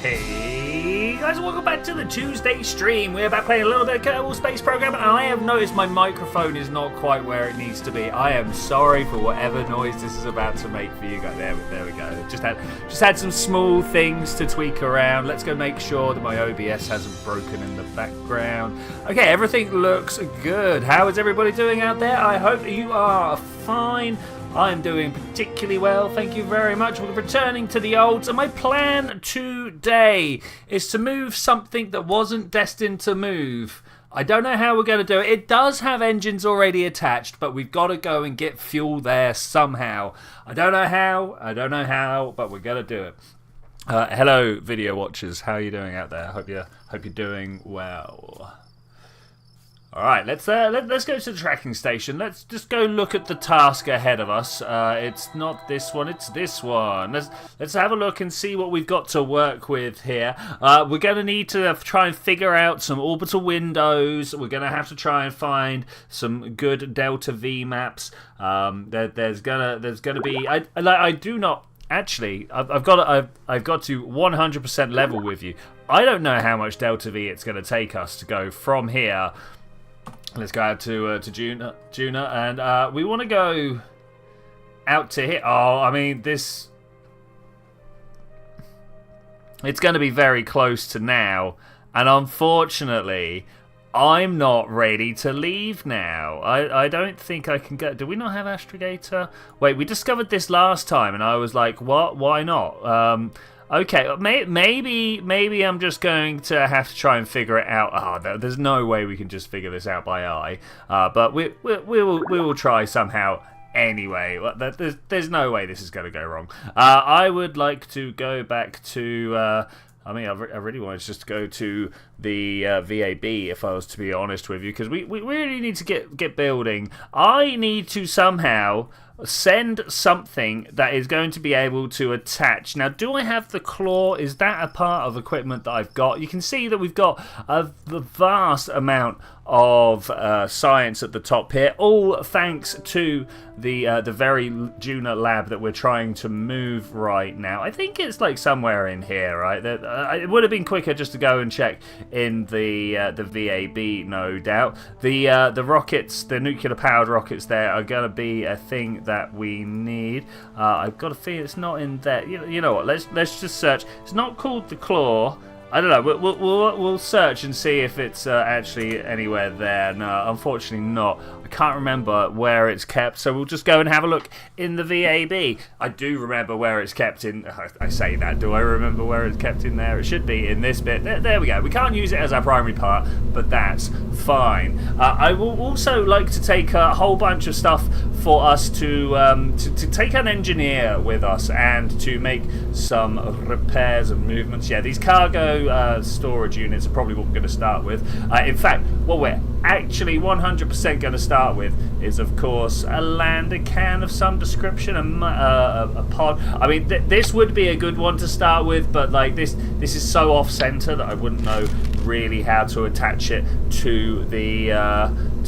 Hey guys, welcome back to the Tuesday stream. We're about playing a little bit of Kerbal Space Program, and I have noticed my microphone is not quite where it needs to be. I am sorry for whatever noise this is about to make for you guys. There we go. Just had some small things to tweak around. Let's go make sure that my OBS hasn't broken in the background. Okay, everything looks good. How is everybody doing out there? I hope you are fine. I'm doing particularly well, thank you very much. We're returning to the olds, and my plan today is to move something that wasn't destined to move. I don't know how we're going to do it. It does have engines already attached, but we've got to go and get fuel there somehow. I don't know how, but we're going to do it. Hello, video watchers. How are you doing out there? Hope you're doing well. All right, let's go to the tracking station. Let's just go look at the task ahead of us. It's not this one, it's this one. Let's have a look and see what we've got to work with here. We're going to need to try and figure out some orbital windows. We're going to have to try and find some good Delta V maps. There's gonna be. I do not. Actually, I've got to 100% level with you. I don't know how much Delta V it's going to take us to go from here. Let's go out to Duna, and we want to go out to here. Oh, I mean, it's going to be very close to now, and unfortunately, I'm not ready to leave now. I don't think I can go. Do we not have Astrogator? Wait, we discovered this last time, and I was like, what? Why not? Okay, maybe I'm just going to have to try and figure it out. There's no way we can just figure this out by eye. But we will try somehow anyway. There's no way this is going to go wrong. I would like to go back to. I really wanted to just go to the VAB, if I was to be honest with you, because we really need to get building. I need to somehow send something that is going to be able to attach. Now, do I have the claw? Is that a part of equipment that I've got? You can see that we've got a vast amount of science at the top here, all thanks to the very Duna lab that we're trying to move right now. I think it's like somewhere in here, right? It would have been quicker just to go and check in the VAB, no doubt. The rockets, the nuclear powered rockets, there are going to be a thing that we need. I've got a feeling it's not in there. You know what? Let's just search. It's not called the claw. I don't know. We'll search and see if it's actually anywhere there. No, unfortunately not. I can't remember where it's kept, so we'll just go and have a look in the VAB. I do remember where it's kept in. I say that. Do I remember where it's kept in there? It should be in this bit. There we go. We can't use it as our primary part, but that's fine. I will also like to take a whole bunch of stuff for us to take an engineer with us and to make some repairs and movements. Yeah, these cargo storage units are probably what we're going to start with. In fact, what we're actually 100% going to start with is, of course, a lander can of some description, a pod. I mean, this would be a good one to start with, but like this is so off-center that I wouldn't know really how to attach it to the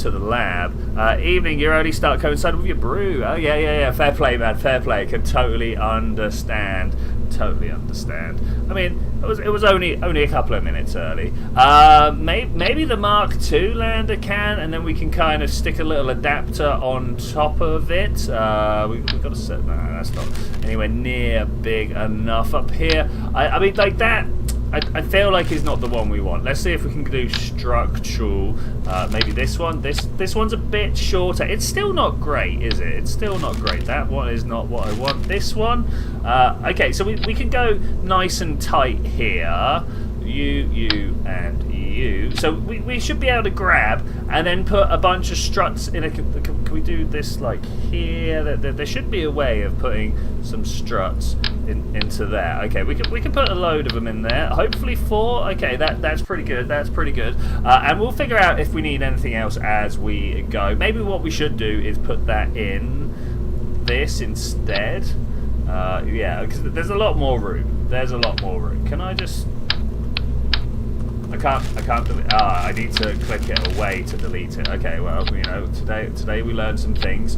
lab. Evening, your early start coincided with your brew. Oh yeah. Fair play, man. Fair play. Can totally understand. I mean, it was only a couple of minutes early. Maybe the Mark II lander can, and then we can kind of stick a little adapter on top of it. We've got to set. No, that's not anywhere near big enough up here. I mean, like that. I feel like it's not the one we want. Let's see if we can do structural. Maybe this one. This one's a bit shorter. It's still not great, is it? It's still not great. That one is not what I want. This one. Okay, so we can go nice and tight here. You, and you. So we should be able to grab and then put a bunch of struts in a. Can we do this like here? There should be a way of putting some struts into there. Okay, we can put a load of them in there. Hopefully 4. Okay, that's pretty good. And we'll figure out if we need anything else as we go. Maybe what we should do is put that in this instead. Yeah, because there's a lot more room. Can I just? I can't delete. I need to click it away to delete it. Okay, well, you know, today we learned some things.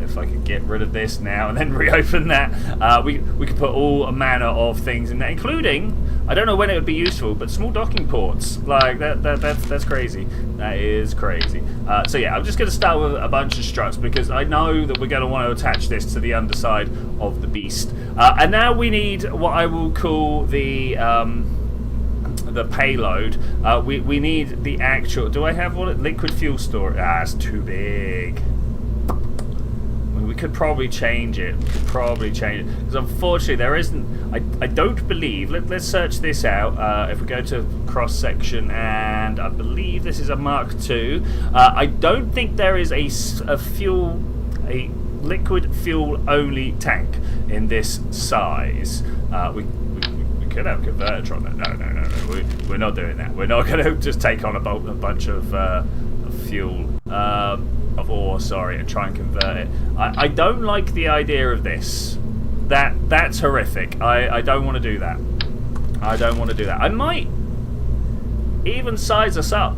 If I could get rid of this now and then reopen that, we could put all manner of things in there, including, I don't know when it would be useful, but small docking ports. Like that's crazy. That is crazy. So yeah, I'm just going to start with a bunch of struts because I know that we're going to want to attach this to the underside of the beast. And now we need what I will call the payload. We need the actual. Do I have one? Liquid fuel storage. It's too big. We could probably change it. Because unfortunately there isn't. I don't believe. Let's search this out. If we go to cross section, and I believe this is a Mark II. I don't think there is a liquid fuel only tank in this size. We could have a converter on that. No. We're not doing that. We're not going to just take on a bunch of fuel. Of ore, sorry, and try and convert it. I don't like the idea of this. That's horrific. I don't want to do that. I might even size us up.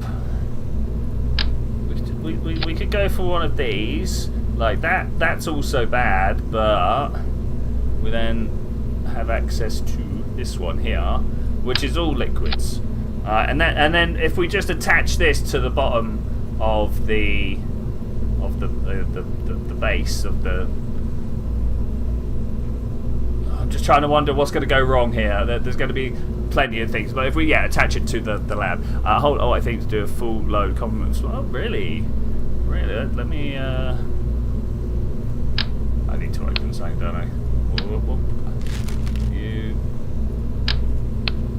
We could go for one of these. Like that. That's also bad, but we then have access to this one here, which is all liquids. And then if we just attach this to the bottom of the base of the. I'm just trying to wonder what's going to go wrong here. There's going to be plenty of things, but if we attach it to the lab. I think to do a full load complement. Oh, really? Let me. I need to open something, don't I? You.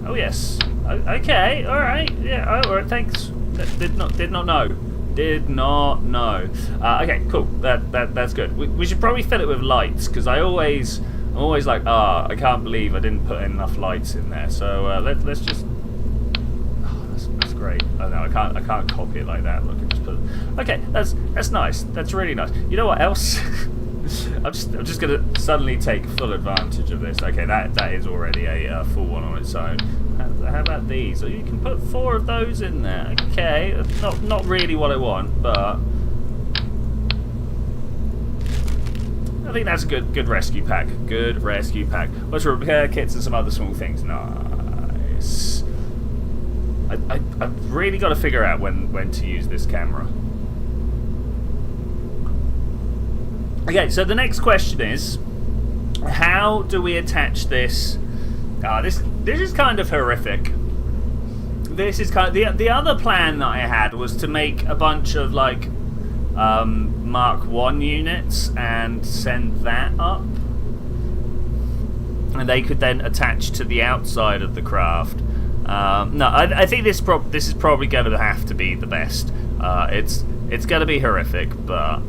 Oh yes. Okay. All right. Yeah. All right. Thanks. Did not know. Okay, cool. That's good. We should probably fill it with lights because I'm always like, I can't believe I didn't put enough lights in there. So let's just. That's great. Oh no, I can't copy it like that. Look, I just put. Okay, that's nice. That's really nice. You know what else? I'm just gonna suddenly take full advantage of this. Okay, that is already a full one on its own. How about these? You can put 4 of those in there. Okay, not really what I want, but I think that's a good rescue pack. Good rescue pack. Let's repair kits and some other small things. Nice. I've really got to figure out when to use this camera. Okay, so the next question is, how do we attach this? This is kind of horrific. This is kind of the other plan that I had was to make a bunch of like Mark I units and send that up, and they could then attach to the outside of the craft. No, I think this is probably going to have to be the best. It's going to be horrific, but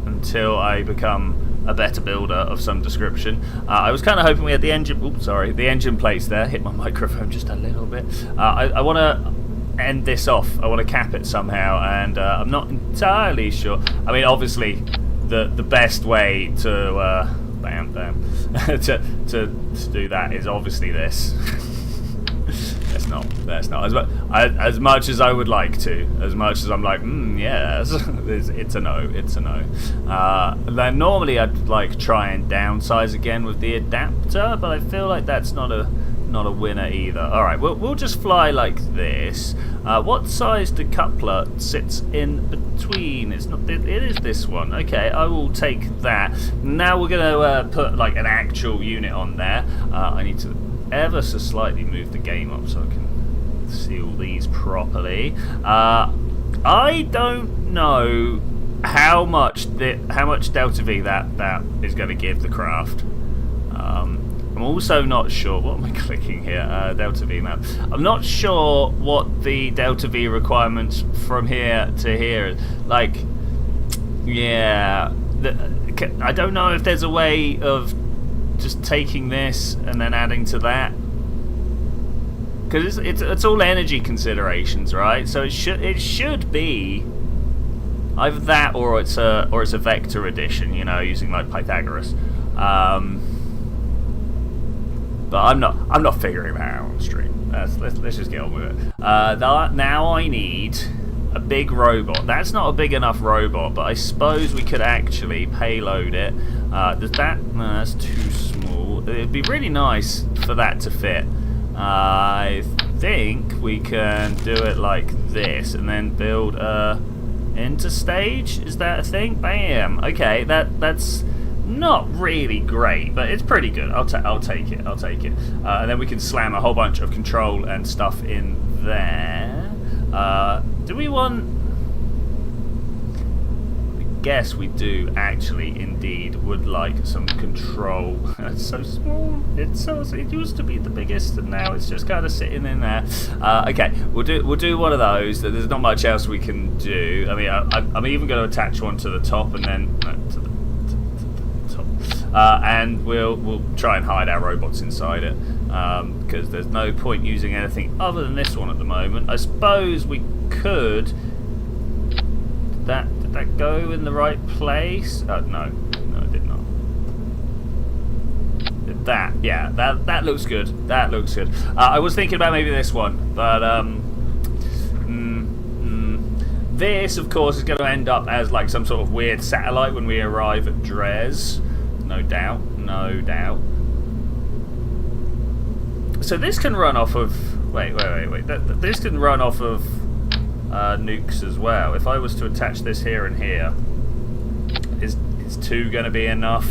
until I become a better builder of some description. I was kind of hoping we had the engine. Oops, sorry, the engine plates there. Hit my microphone just a little bit. I want to end this off. I want to cap it somehow, and I'm not entirely sure. I mean, obviously, the best way to to do that is obviously this. That's not as much as I would like to. As much as I'm like, yes, it's a no. Then normally I'd like try and downsize again with the adapter, but I feel like that's not a winner either. All right, we'll just fly like this. What size the coupler sits in between? It's not. It is this one. Okay, I will take that. Now we're gonna put like an actual unit on there. I need to ever so slightly move the game up so I can see all these properly. I don't know how much delta V that is going to give the craft. I'm also not sure. What am I clicking here? Delta V map. I'm not sure what the delta V requirements from here to here is. Like, yeah, I don't know if there's a way of just taking this and then adding to that, because it's all energy considerations, right? So it should be either that or it's a vector addition, you know, using like Pythagoras. but I'm not figuring that out on stream. Let's just get on with it. Now I need a big robot. That's not a big enough robot, but I suppose we could actually payload it. Does that? No, that's too small. It'd be really nice for that to fit. I think we can do it like this, and then build a interstage. Is that a thing? Bam. Okay, that's not really great, but it's pretty good. I'll take it. And then we can slam a whole bunch of control and stuff in there. Do we want? I guess we do actually, indeed, would like some control. It's so small. It used to be the biggest, and now it's just kind of sitting in there. Okay, we'll do one of those. There's not much else we can do. I mean, I'm even going to attach one to the top, and then to the top, and we'll try and hide our robots inside it. Because there's no point using anything other than this one at the moment. I suppose we could. Did that go in the right place? No, it did not. That looks good. That looks good. I was thinking about maybe this one, but this, of course, is going to end up as like some sort of weird satellite when we arrive at Dres. No doubt. So this can run off of... Wait. This can run off of nukes as well. If I was to attach this here and here, is 2 going to be enough?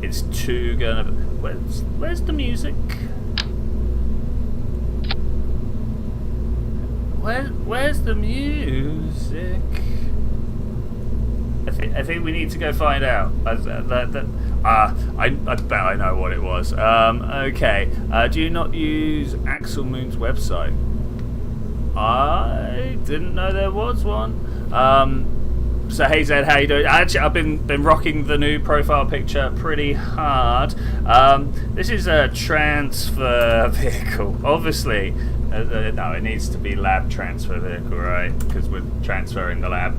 It's 2 going to... Where's the music? Where's the music? I think we need to go find out. I bet I know what it was. Okay. Do you not use Axel Moon's website? I didn't know there was one. So hey Zed, how you doing? Actually, I've been rocking the new profile picture pretty hard. This is a transfer vehicle. Obviously, no, it needs to be lab transfer vehicle, right? Because we're transferring the lab.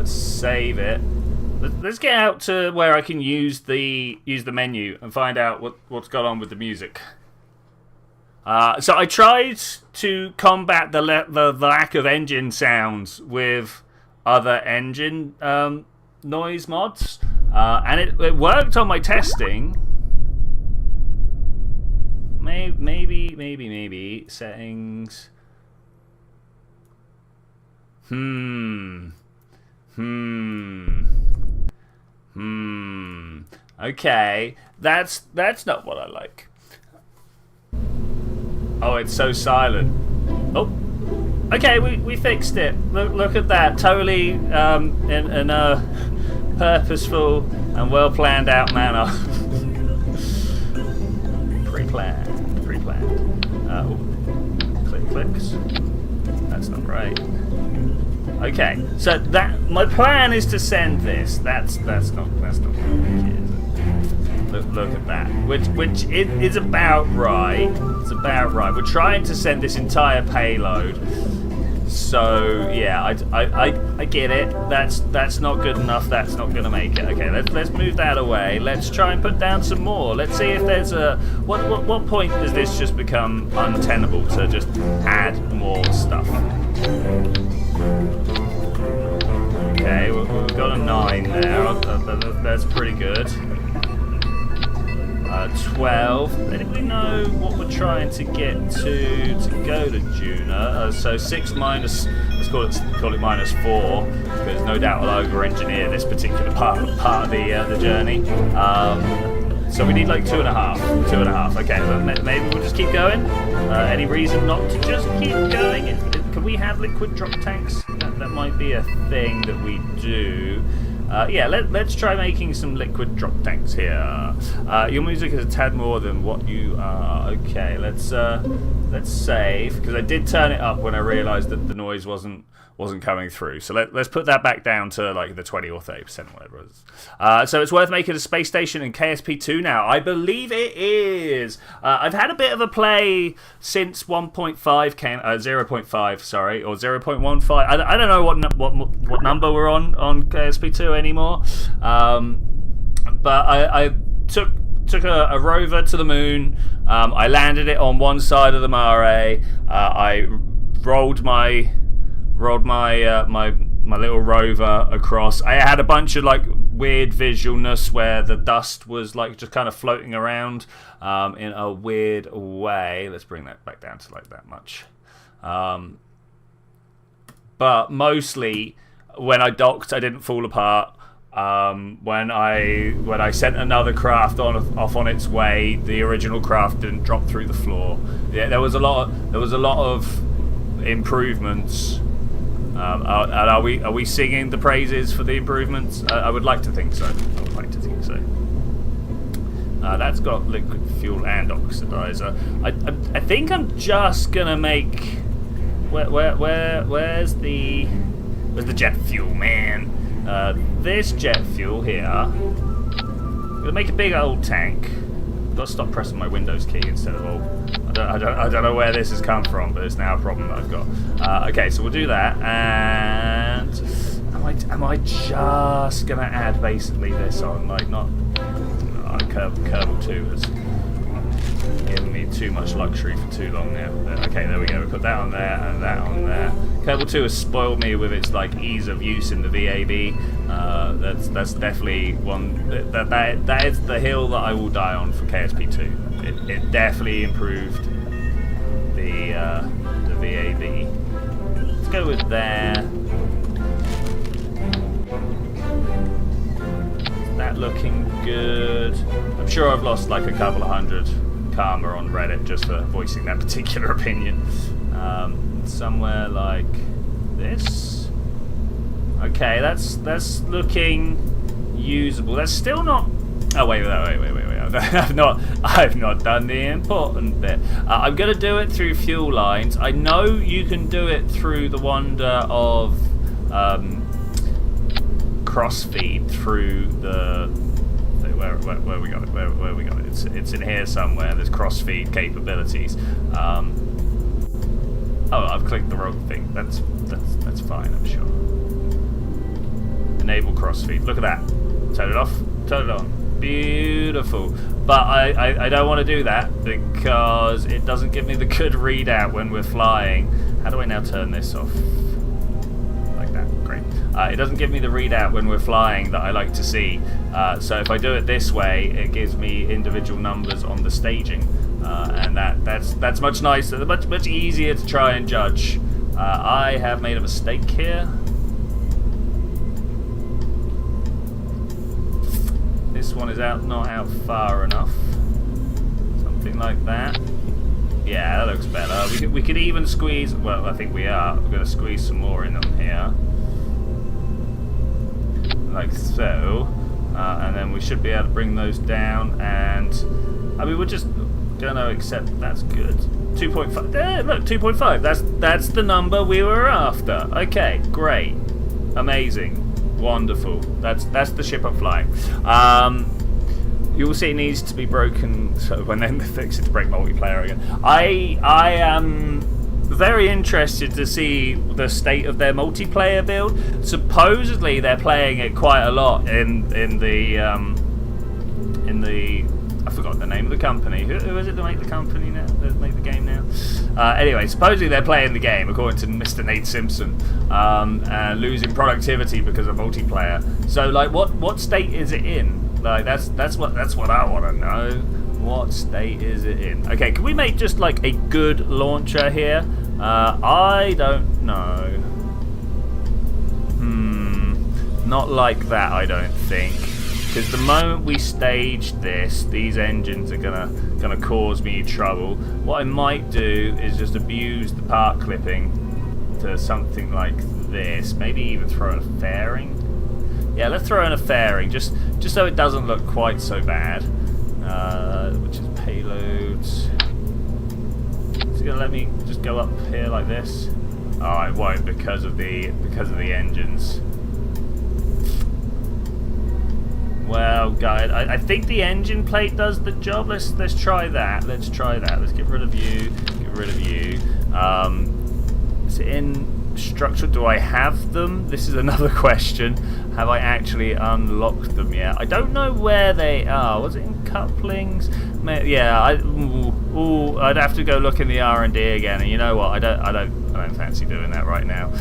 Save it. Let's get out to where I can use the menu and find out what's gone on with the music. So I tried to combat the lack of engine sounds with other engine noise mods, and it worked on my testing. Maybe settings. Okay, that's not what I like. Oh, it's so silent. Oh, okay, we fixed it. Look at that, totally in a purposeful and well planned out manner. Pre-planned. Clicks. That's not right. Okay, so that my plan is to send this. That's not what it is. Look at that, which is about right. It's about right. We're trying to send this entire payload. So yeah, I get it. That's not good enough. That's not going to make it. Okay, let's move that away. Let's try and put down some more. Let's see if there's a what point does this just become untenable to just add more stuff? Okay, we've got a 9 there. That's pretty good. 12. Anybody know what we're trying to get to go to Duna? So 6 minus, let's call it minus 4, because no doubt I'll over-engineer this particular part of the journey. So we need like 2.5. Okay, maybe we'll just keep going. Any reason not to just keep going? Can we have liquid drop tanks? That might be a thing that we do. Yeah, let's try making some liquid drop tanks here. Your music is a tad more than what you are. Okay, let's save, because I did turn it up when I realised that the noise wasn't coming through. So let's put that back down to like the 20 or 30%, whatever it is. So it's worth making a space station in KSP2 now. I believe it is. I've had a bit of a play since 1.5 came, 0.5, sorry, or 0.15. I don't know what number we're on KSP2 anymore. But I took took a rover to the moon. I landed it on one side of the mare. I rolled my little rover across. I had a bunch of like weird visualness where the dust was like just kind of floating around in a weird way. Let's bring that back down to like that much. But mostly when I docked, I didn't fall apart. When I sent another craft off on its way, the original craft didn't drop through the floor. Yeah, there was a lot of improvements. Are we singing the praises for the improvements? I would like to think so. That's got liquid fuel and oxidizer. I think I'm just gonna make. Where's the jet fuel, man? This jet fuel here. I'm gonna make a big old tank. I've got to stop pressing my Windows key instead of all. I don't know where this has come from, but it's now a problem that I've got. Okay, so we'll do that, and am I just gonna add basically this on, like not Kerbal 2 has given me too much luxury for too long now. Okay, there we go. We put that on there and that on there. Kerbal 2 has spoiled me with its like ease of use in the VAB. That's definitely one that is the hill that I will die on for KSP2. It definitely improved the VAB. Let's go with there. Is that looking good? I'm sure I've lost like a couple of hundred karma on Reddit just for voicing that particular opinion. Somewhere like this. Okay, that's looking usable. That's still not. Oh wait. I've not done the important bit. I'm gonna do it through fuel lines. I know you can do it through the wonder of crossfeed through the. Where we got it? Where we got it? It's in here somewhere. There's crossfeed capabilities. Oh, I've clicked the wrong thing. That's fine, I'm sure. Enable crossfeed. Look at that. Turn it off. Turn it on. Beautiful. But I don't want to do that because it doesn't give me the good readout when we're flying. How do I now turn this off? Like that. Great. It doesn't give me the readout when we're flying that I like to see. So if I do it this way, it gives me individual numbers on the staging. And that's much nicer, much easier to try and judge. I have made a mistake here. This one is not out far enough. Something like that. Yeah, that looks better. We could even squeeze. Well, I think we are. We're going to squeeze some more in on here, like so, and then we should be able to bring those down. And I mean, we're just gonna accept that's good. 2.5. There, look, 2.5. That's the number we were after. Okay, great, amazing, wonderful. That's the ship I'm flying. You will see it needs to be broken. So when they fix it to break multiplayer again. I am very interested to see the state of their multiplayer build. Supposedly they're playing it quite a lot in the I forgot the name of the company. Who is it to make the company now? Make the game now? Anyway, supposedly they're playing the game according to Mr. Nate Simpson, and losing productivity because of multiplayer. So like, what state is it in? Like that's what I want to know. What state is it in? Okay, can we make just like a good launcher here? I don't know. Not like that, I don't think. Because the moment we stage this, these engines are gonna cause me trouble. What I might do is just abuse the part clipping to something like this. Maybe even throw in a fairing. Yeah, let's throw in a fairing, just so it doesn't look quite so bad. Which is payloads. It's gonna let me just go up here like this. Oh, it won't because of the engines. Well, guys, I think the engine plate does the job. Let's try that. Let's try that. Let's get rid of you. Get rid of you. Is it in? structure. Do I have them? This is another question. Have I actually unlocked them yet? I don't know where they are. Was it in couplings? Yeah, I'd have to go look in the R&D again. And you know what? I don't fancy doing that right now.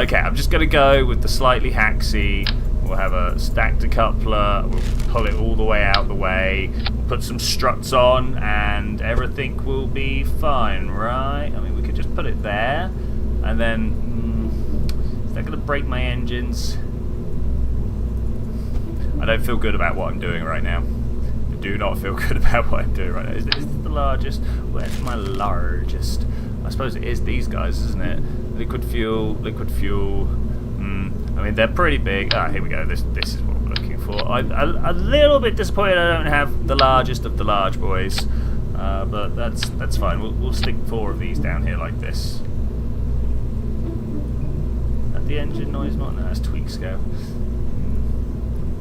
Okay, I'm just gonna go with the slightly hacksy. We'll have a stacked decoupler. We'll pull it all the way out the way. We'll put some struts on, and everything will be fine, right? I mean, we could just put it there, and then is that going to break my engines? I don't feel good about what I'm doing right now. I do not feel good about what I'm doing right now. Is this the largest? Where's my largest? I suppose it is these guys, isn't it? Liquid fuel, liquid fuel. I mean, they're pretty big. Ah, here we go. This is what we're looking for. I'm a little bit disappointed I don't have the largest of the large boys, but that's fine. We'll stick 4 of these down here like this. Is that the engine noise? Not no, that's tweak scale.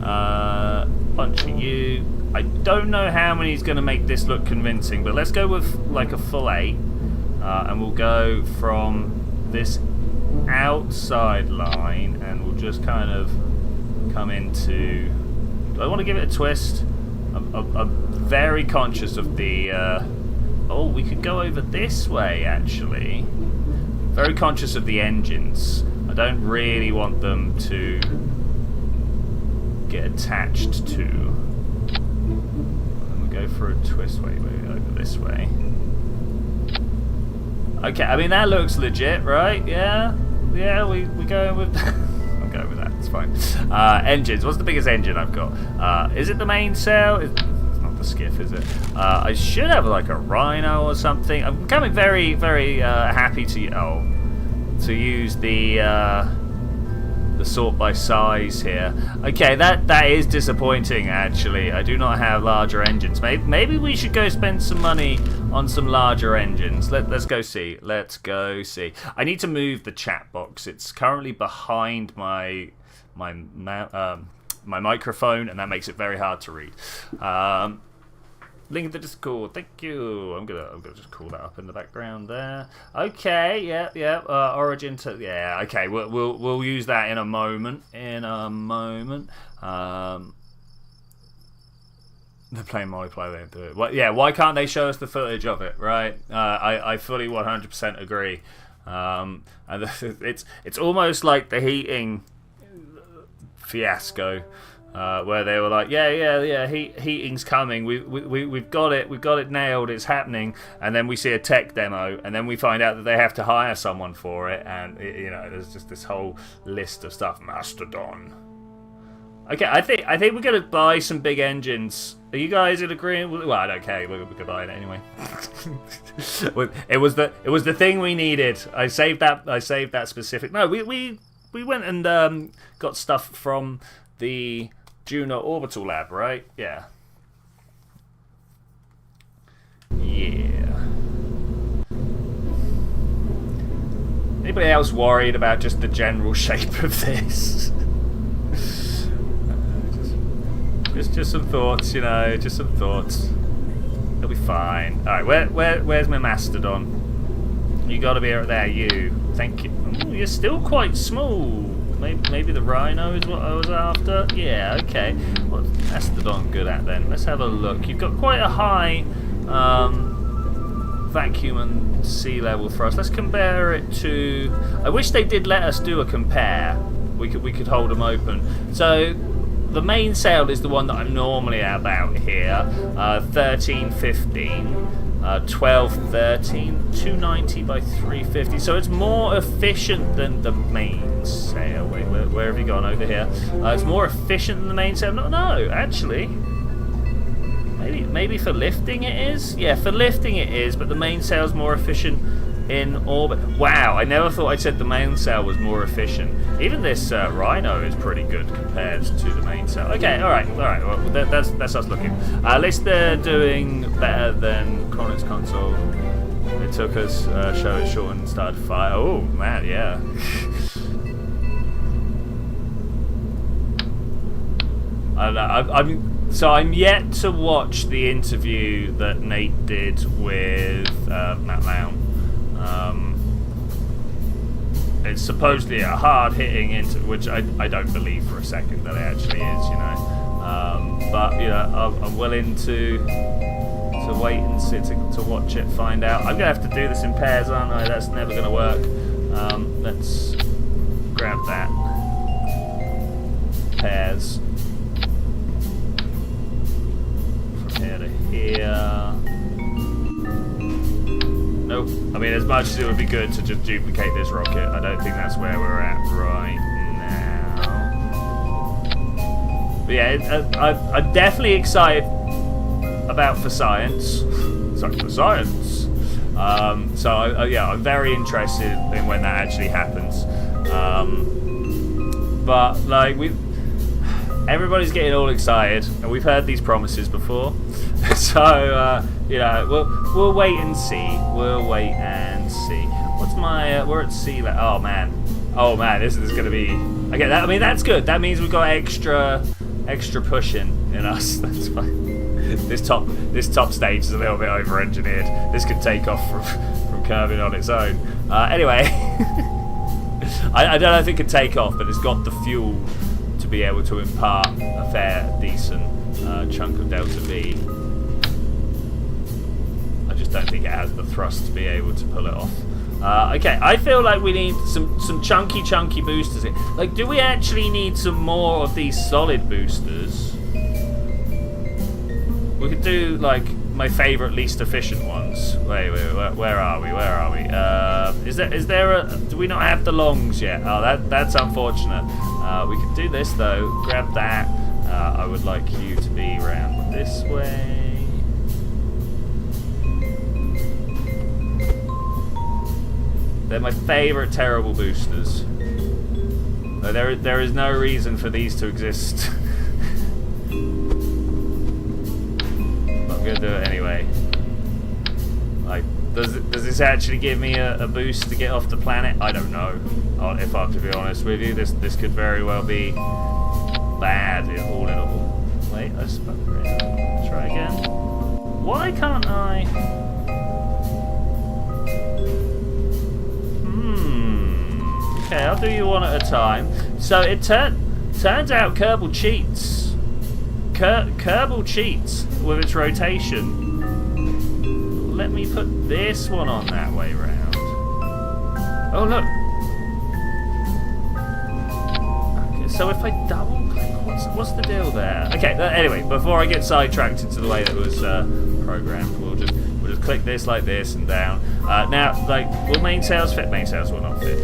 Bunch of you. I don't know how many is going to make this look convincing, but let's go with like a full 8, and we'll go from this outside line, and we'll just kind of come into. Do I want to give it a twist? I'm very conscious of the. Oh, we could go over this way actually. Very conscious of the engines. I don't really want them to get attached to. And we go for a twist. Wait, over this way. Okay, I mean that looks legit, right? Yeah, we going with. I'm going with that. It's fine. Engines. What's the biggest engine I've got? Is it the main sail? It's not the skiff, is it? I should have like a Rhino or something. I'm becoming very, very happy to use the sort by size here. Okay, that is disappointing actually. I do not have larger engines. Maybe we should go spend some money on some larger engines. Let's go see. Let's go see. I need to move the chat box. It's currently behind my microphone, and that makes it very hard to read. Link in the Discord. Thank you. I'm gonna just call that up in the background there. Okay. Yeah. Origin to Okay. We'll use that in a moment. They're playing multiplayer. They don't do it. Well, yeah. Why can't they show us the footage of it? Right. I fully 100% agree. And it's almost like the heating fiasco. Where they were like, heating's coming. We've got it nailed. It's happening. And then we see a tech demo, and then we find out that they have to hire someone for it. And there's just this whole list of stuff. Mastodon. Okay, I think we're gonna buy some big engines. Are you guys in agreement? Well, I don't care. We're gonna buy it anyway. It was the thing we needed. I saved that specific. No, we went and got stuff from the Duna orbital lab, right? Yeah. Anybody else worried about just the general shape of this? just some thoughts, just some thoughts. It'll be fine. All right, where's my Mastodon? You got to be right there, you. Thank you. Ooh, you're still quite small. Maybe the Rhino is what I was after. Yeah, okay. What's Mastodon good at then? Let's have a look. You've got quite a high vacuum and sea level for us. Let's compare it to. I wish they did let us do a compare. We could hold them open. So the main sail is the one that I'm normally about here. 1315. 1213, 290 by 350. So it's more efficient than the main sail. Wait, where have you gone? Over here. It's more efficient than the main sail. No, actually. Maybe for lifting it is. Yeah, for lifting it is, but the main sail's more efficient in orbit. Wow, I never thought I'd said the main sail was more efficient. Even this Rhino is pretty good compared to the main sail. Okay, all right. Well, that's us looking. At least they're doing better than Chronic's console. It took us show it short and started fire. Oh man, yeah. I'm yet to watch the interview that Nate did with Matt Lown. it's supposedly a hard-hitting into, which I don't believe for a second that it actually is, you know. But you know, I'm willing to wait and see, to watch it, find out. I'm gonna have to do this in pairs, aren't I? That's never gonna work. Let's grab that. Pairs. From here to here. Nope. I mean, as much as it would be good to just duplicate this rocket, I don't think that's where we're at right now. But yeah, I'm definitely excited about for science. Sorry, for science. So yeah, I'm very interested in when that actually happens. But like everybody's getting all excited, and we've heard these promises before. So you know, we'll wait and see. We'll wait and see. What's my? We're at sea level. Oh man, this is gonna be okay. I mean, that's good. That means we've got extra pushing in us. That's fine. This top stage is a little bit over-engineered. This could take off from curving on its own. Anyway, I don't know if it could take off, but it's got the fuel to be able to impart a fair, decent chunk of delta V. I just don't think it has the thrust to be able to pull it off. Okay, I feel like we need some chunky boosters here. Like, do we actually need some more of these solid boosters? We could do like my favourite, least efficient ones. Wait, where are we? Is there a? Do we not have the longs yet? Oh, that's unfortunate. We could do this though. Grab that. I would like you to be around this way. They're my favourite terrible boosters. There is no reason for these to exist. I'm gonna do it anyway. Like, does this actually give me a boost to get off the planet? I don't know. If I have to be honest with you, this could very well be bad all in all. Wait, let's try again. Why can't I? Okay, I'll do you one at a time. So it turns out Kerbal cheats. Kerbal cheats with its rotation. Let me put this one on that way round. Oh look. Okay, so if I double click, what's the deal there? Okay, anyway, before I get sidetracked into the way that was programmed, we'll just click this like this and down. Now, like, will main sails fit? Main sails will not fit.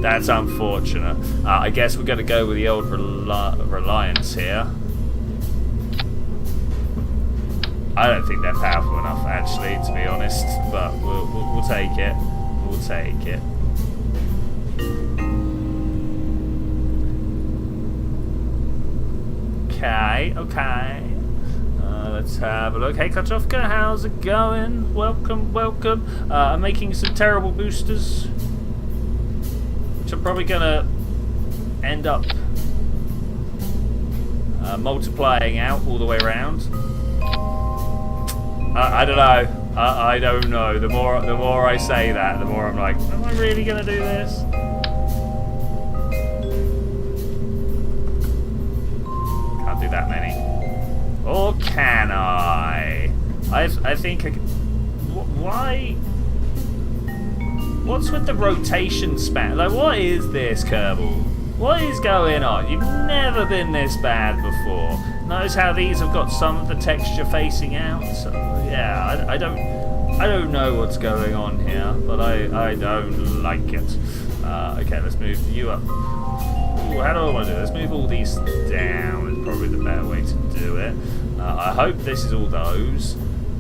That's unfortunate. I guess we're going to go with the old Reliance here. I don't think they're powerful enough, actually, to be honest. But we'll take it. We'll take it. Okay. Let's have a look. Hey, Katovka, how's it going? Welcome. I'm making some terrible boosters, which I'm probably gonna end up multiplying out all the way around. I don't know. I don't know. The more I say that, the more I'm like, am I really gonna do this? Can't do that many. Or can I? I think I can. Why? What's with the rotation span? Like, what is this, Kerbal? What is going on? You've never been this bad before. Notice how these have got some of the texture facing out. So, yeah, I don't know what's going on here, but I don't like it. Okay, let's move you up. Ooh, how do I want to do this? Move all these down is probably the better way to do it. I hope this is all those.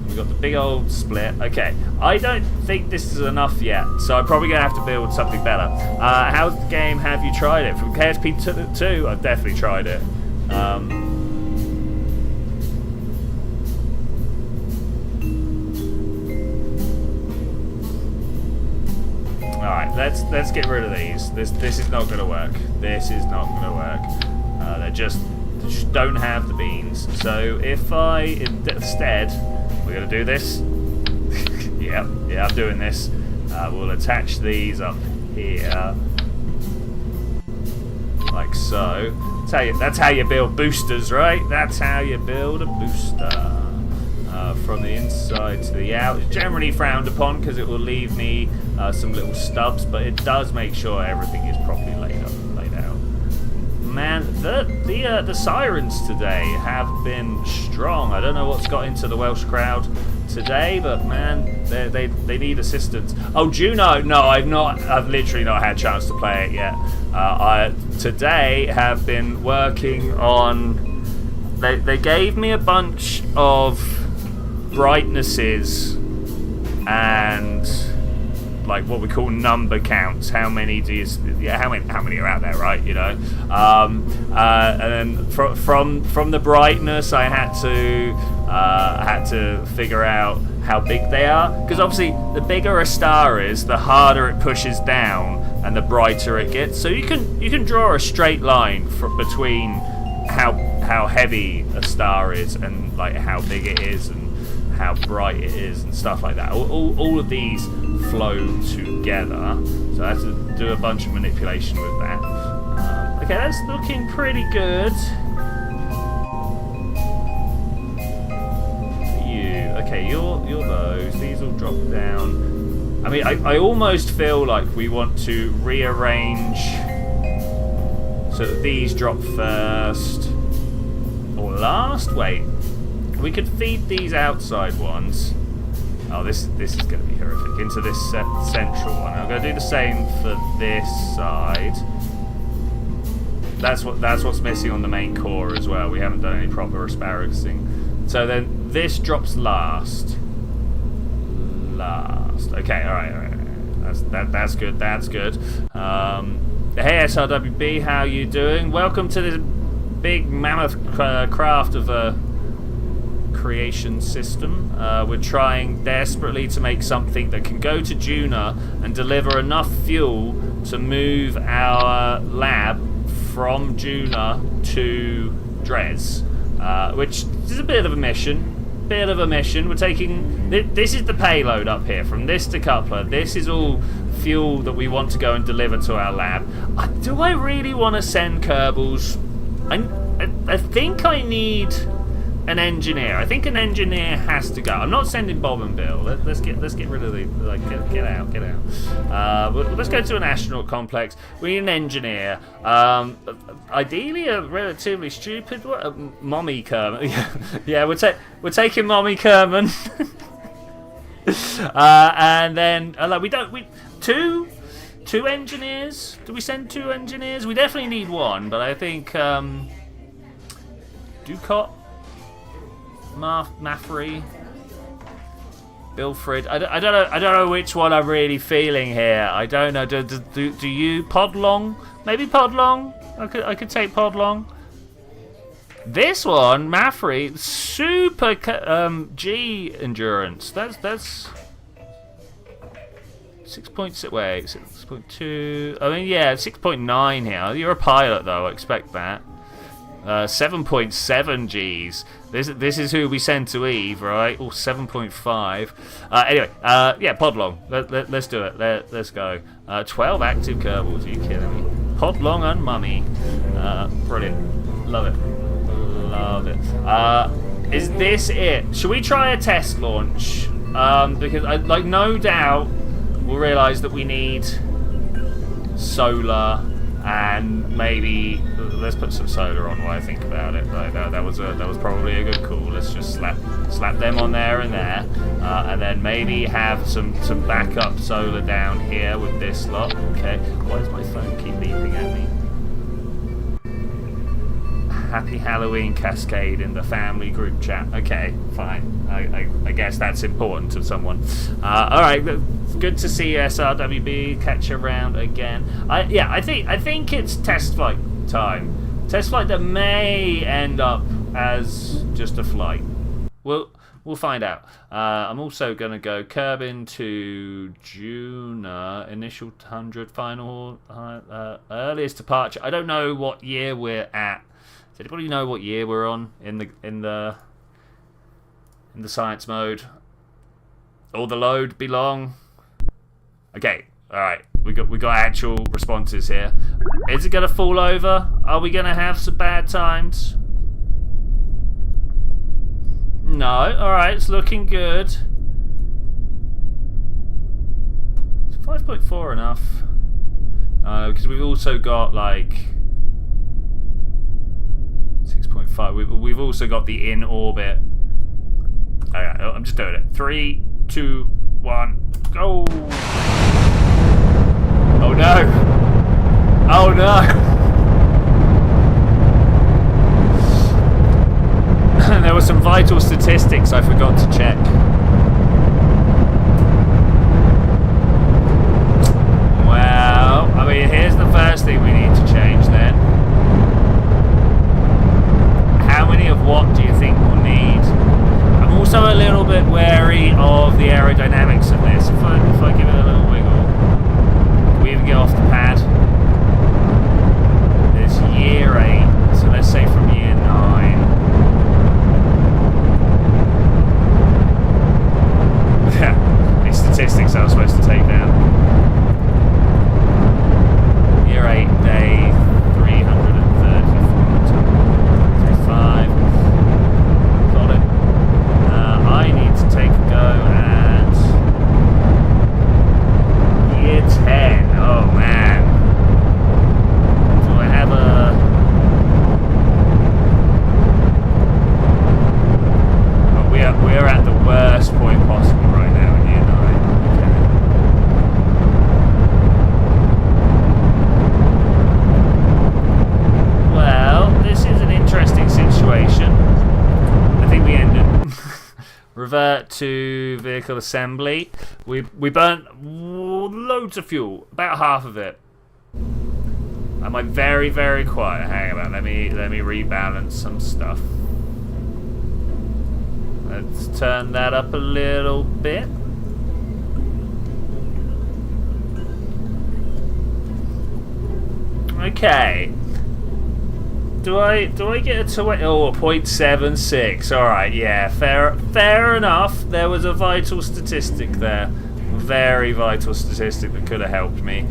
We've got the big old split. Okay, I don't think this is enough yet, so I'm probably going to have to build something better. How's the game? Have you tried it? From KSP 2, I've definitely tried it. Alright, let's get rid of these. This is not going to work. This is not going to work. They just don't have the beans. So if I instead, we're going to do this. Yeah, I'm doing this. We'll attach these up here. like so. That's how you build boosters, right? That's how you build a booster. From the inside to the out. It's generally frowned upon because it will leave me some little stubs, but it does make sure everything is properly laid out. Man, the sirens today have been strong. I don't know what's got into the Welsh crowd today, but man, they need assistance. Oh, Duna, no, I've literally not had a chance to play it yet. I today have been working on. They gave me a bunch of brightnesses and like what we call number counts. How many do you? Yeah, how many are out there, right? You know, and then from the brightness, I had to figure out how big they are, because obviously the bigger a star is, the harder it pushes down, and the brighter it gets. So you can draw a straight line between how heavy a star is and like how big it is and how bright it is and stuff like that. All of these flow together, so I have to do a bunch of manipulation with that. Okay, that's looking pretty good. Okay, you're those. These all drop down. I mean, I almost feel like we want to rearrange so that these drop first or last. Wait. We could feed these outside ones. Oh, this is going to be horrific. Into this central one. I'm going to do the same for this side. That's what's missing on the main core as well. We haven't done any proper asparagusing. So then this drops last. Okay, all right. That's good. Hey SRWB, how you doing? Welcome to this big mammoth craft of a creation system. We're trying desperately to make something that can go to Duna and deliver enough fuel to move our lab from Duna to Dres, which is a bit of a mission. We're taking this is the payload up here from this decoupler. This is all fuel that we want to go and deliver to our lab. Do I really want to send Kerbals? I think I need an engineer. I think an engineer has to go. I'm not sending Bob and Bill. Let's get rid of the get out. Let's go to an astronaut complex. We need an engineer. Ideally, a relatively stupid one. Mommy Kerman. Yeah, we're taking Mommy Kerman. And then two engineers. Do we send two engineers? We definitely need one, but I think Ducott. Maffrey, Bilfred. I don't know which one I'm really feeling here. I don't know. Do you Podlong? Maybe Podlong. I could take Podlong. This one, Maffrey, super G endurance. That's 6.6. Wait, 6.2. I mean, yeah, 6.9 here. You're a pilot, though. I expect that. 7.7 Gs. This is who we send to Eve, right? Or 7.5. Anyway, yeah, Podlong. Let's do it. Let's go. 12 active Kerbals. Are you kidding me? Podlong and Mummy. Brilliant. Love it. Is this it? Should we try a test launch? Because no doubt we'll realise that we need solar. And maybe let's put some solar on while I think about it. That was probably a good call. Let's just slap them on there, and then maybe have some backup solar down here with this lot. Okay, why does my phone keep beeping at me? Happy Halloween Cascade in the family group chat. Okay, fine. I guess that's important to someone. All right. Good to see you, SRWB. Catch you around again. I think it's test flight time. Test flight that may end up as just a flight. We'll find out. I'm also gonna go Kerbin to Duna. Initial 100, final earliest departure. I don't know what year we're at. Does anybody know what year we're on in the science mode? Or the load be long? Okay, Alright, we got actual responses here. Is it gonna fall over? Are we gonna have some bad times? No, alright, it's looking good. Is 5.4 enough? Because we've also got like 6.5. We've also got the in orbit. Okay, I'm just doing it. 3, 2, 1, go! Oh no! Oh no! There were some vital statistics I forgot to check. Well, I mean, here's the first thing we need to change then. How many of what do you think we'll need? I'm also a little bit wary of the aerodynamics of this. If I give it a little wiggle, can we even get off the pad? It's year 8, so let's say from year 9. Yeah, these statistics I was supposed to take down. Year 8, day 334, 35. Got it. I need to take a go at year 10. Oh man. Do I have a... Oh, we're at the worst point possible right now in year 9. Okay. Well, this is an interesting situation. I think we ended... Revert to vehicle assembly. We burnt loads of fuel, about half of it. Am I very, very quiet? Hang on, let me rebalance some stuff. Let's turn that up a little bit. Okay. Do I get a 0.76? Alright, yeah, fair enough. There was a vital statistic there. Very vital statistic that could have helped me.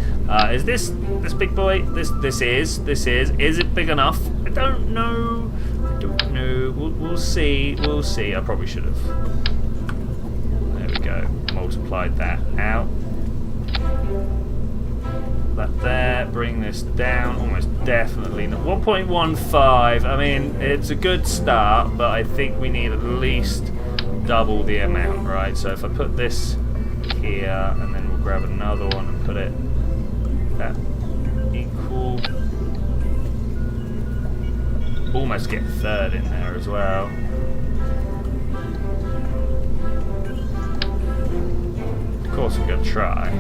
Is this big boy? This is. Is it big enough? I don't know. We'll see. I probably should have. There we go. Multiplied that out. That there, bring this down, almost definitely not. 1.15, I mean, it's a good start, but I think we need at least double the amount, right? So if I put this here, and then we'll grab another one and put it that equal. Almost get third in there as well. Of course we're going to try.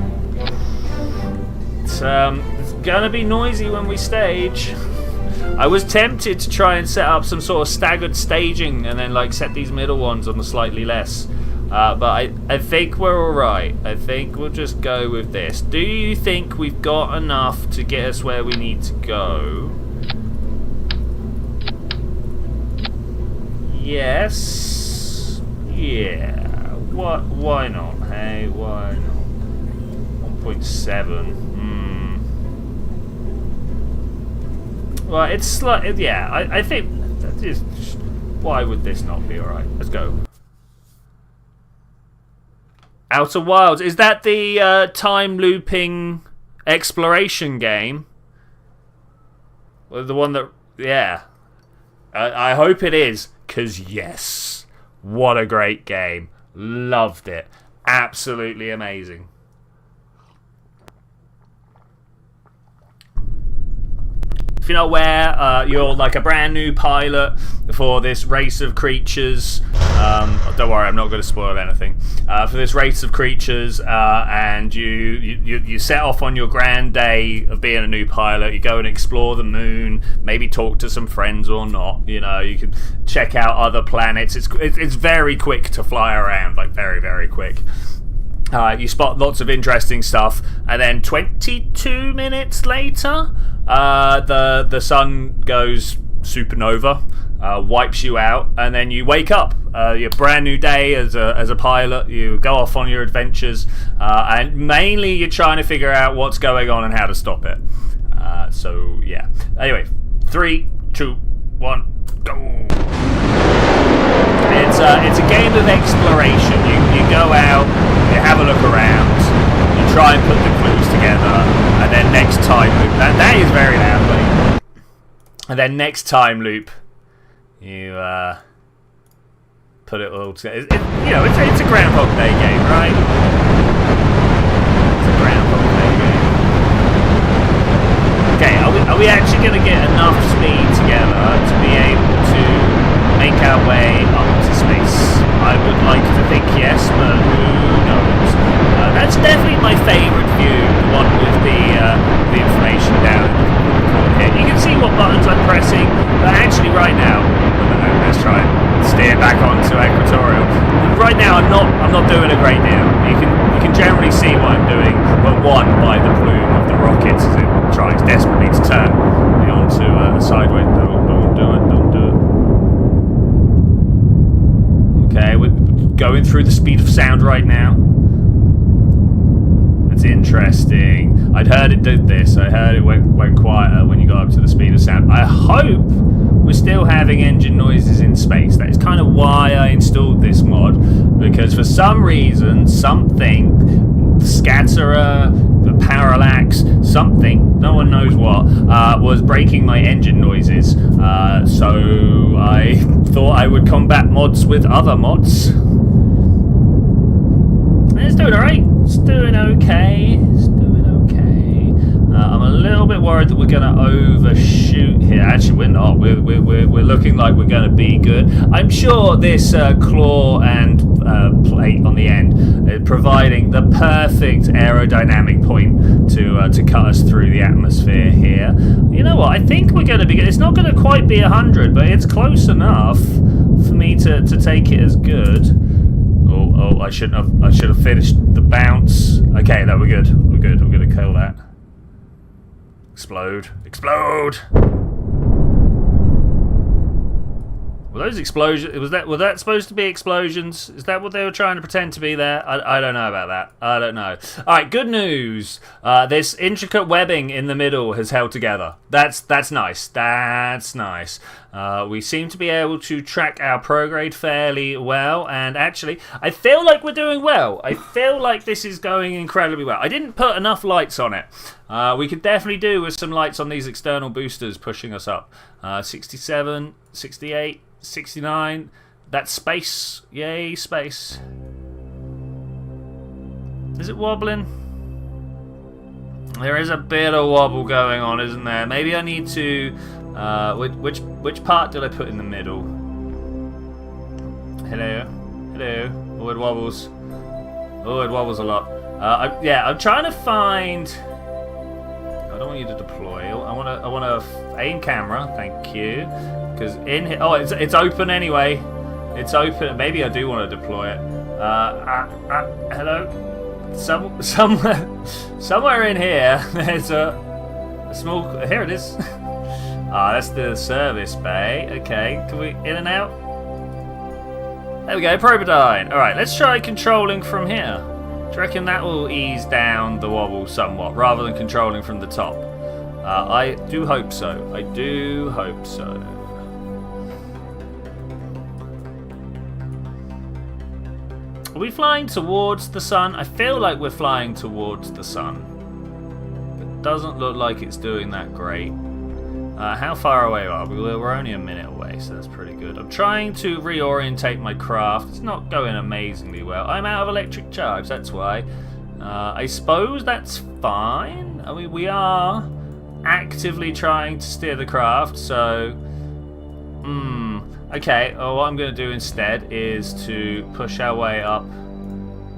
It's gonna be noisy when we stage. I was tempted to try and set up some sort of staggered staging and then like set these middle ones on the slightly less. But I think we're alright. I think we'll just go with this. Do you think we've got enough to get us where we need to go? Yes. Yeah. What? Why not? Hey, why not? 1.7. Well, it's like, yeah, I think that is. Why would this not be alright? Let's go. Outer Wilds. Is that the time looping exploration game? Well, the one that, yeah. I hope it is, because yes, what a great game. Loved it. Absolutely amazing. If you're not aware, you're like a brand new pilot for this race of creatures. Don't worry, I'm not going to spoil anything. For this race of creatures, and you set off on your grand day of being a new pilot. You go and explore the moon, maybe talk to some friends or not. You know, you can check out other planets. It's very quick to fly around, like very, very quick. You spot lots of interesting stuff, and then 22 minutes later, the sun goes supernova, wipes you out, and then you wake up, your brand new day as a pilot. You go off on your adventures, and mainly you're trying to figure out what's going on and how to stop it. So yeah. Anyway, 3, 2, 1, go. It's a game of exploration. You go out, you have a look around, you try and put the clues together, and then next time loop. That is very loud, buddy. And then next time loop, you put it all together. It's a Groundhog Day game, right? It's a Groundhog Day game. Okay, are we actually going to get enough speed together to be able to make our way up to space? I would like to think yes, but who knows? That's definitely my favourite view, the one with the information down here. You can see what buttons I'm pressing, but actually right now, let's try and steer back onto equatorial. Right now I'm not doing a great deal. You can generally see what I'm doing, but one by the plume of the rockets as it tries desperately to turn me onto the sideways. Don't do it. Okay, we're going through the speed of sound right now. That's interesting. I'd heard it did this. I heard it went quieter when you got up to the speed of sound. I hope we're still having engine noises in space. That is kind of why I installed this mod, because for some reason, the scatterer, the parallax, something, no one knows what, was breaking my engine noises. So I thought I would combat mods with other mods. It's doing alright. It's doing okay. I'm a little bit worried that we're going to overshoot here. Actually, we're not. We're looking like we're going to be good. I'm sure this claw and plate on the end is providing the perfect aerodynamic point to cut us through the atmosphere here. You know what? I think we're going to be good. It's not going to quite be 100, but it's close enough for me to take it as good. Oh! I should have finished the bounce. Okay, no, we're good. We're going to kill that. Explode! Were those explosions? Was that supposed to be explosions? Is that what they were trying to pretend to be there? I don't know about that. I don't know. All right, good news. This intricate webbing in the middle has held together. That's nice. That's nice. We seem to be able to track our prograde fairly well, and actually, I feel like we're doing well. I feel like this is going incredibly well. I didn't put enough lights on it. We could definitely do with some lights on these external boosters pushing us up. 67, 68, 69. That's space. Yay, space. Is it wobbling? There is a bit of wobble going on, isn't there? Maybe I need to... which part did I put in the middle? Hello? Oh, it wobbles. Oh, it wobbles a lot. I'm trying to find... I don't want you to deploy. I want to aim camera. Thank you. Because in here... Oh, it's open anyway. It's open. Maybe I do want to deploy it. Hello? Somewhere in here, there's a small... Here it is. That's the service bay. Okay, can we in and out? There we go, Probodyne. Alright, let's try controlling from here. Do you reckon that will ease down the wobble somewhat, rather than controlling from the top? I do hope so. I do hope so. Are we flying towards the sun? I feel like we're flying towards the sun. It doesn't look like it's doing that great. How far away are we? We're only a minute away, so that's pretty good. I'm trying to reorientate my craft. It's not going amazingly well. I'm out of electric charge, that's why. I suppose that's fine. I mean, we are actively trying to steer the craft, so... Okay, well, what I'm going to do instead is to push our way up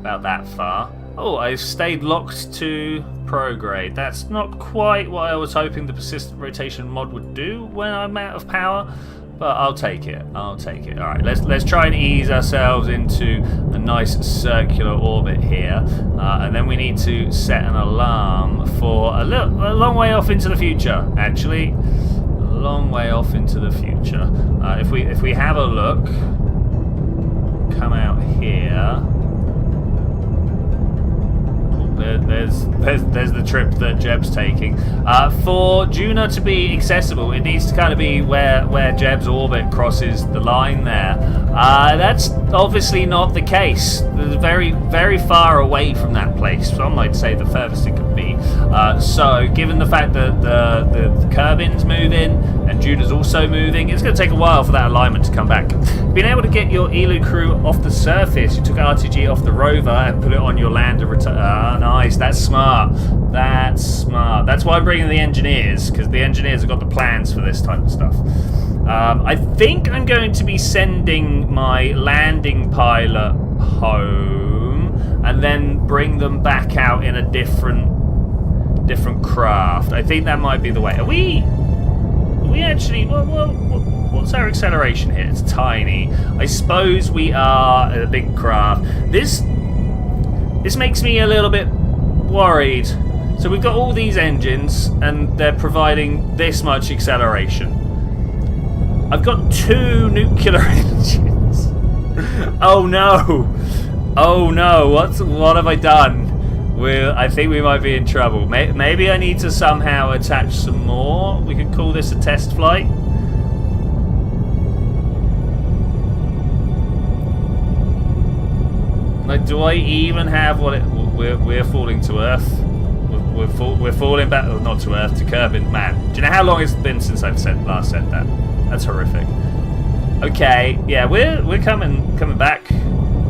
about that far. Oh, I've stayed locked to prograde. That's not quite what I was hoping the persistent rotation mod would do when I'm out of power, but I'll take it. Alright, let's try and ease ourselves into a nice circular orbit here, and then we need to set an alarm for a long way off into the future, actually. A long way off into the future. If we have a look, come out here. There's the trip that Jeb's taking. For Duna to be accessible, it needs to kind of be where Jeb's orbit crosses the line there. That's obviously not the case. It's very, very far away from that place. Some might say the furthest it could be. So, given the fact that the Kerbin's moving and Duna's also moving, it's going to take a while for that alignment to come back. Being able to get your Elu crew off the surface, you took RTG off the rover and put it on your lander return. Nice, that's smart. That's smart. That's why I'm bringing the engineers, because the engineers have got the plans for this type of stuff. I think I'm going to be sending my landing pilot home and then bring them back out in a different craft. I think that might be the way. Are we actually... What's our acceleration here? It's tiny. I suppose we are a big craft. This makes me a little bit worried. So we've got all these engines and they're providing this much acceleration. I've got 2 nuclear engines. Oh no! Oh no! What have I done? I think we might be in trouble. Maybe I need to somehow attach some more. We could call this a test flight. Like, do I even have what it? We're falling to Earth. We're falling back, not to Earth, to Kerbin. Man, do you know how long it's been since I've last said that? That's horrific. Okay, yeah, we're coming back.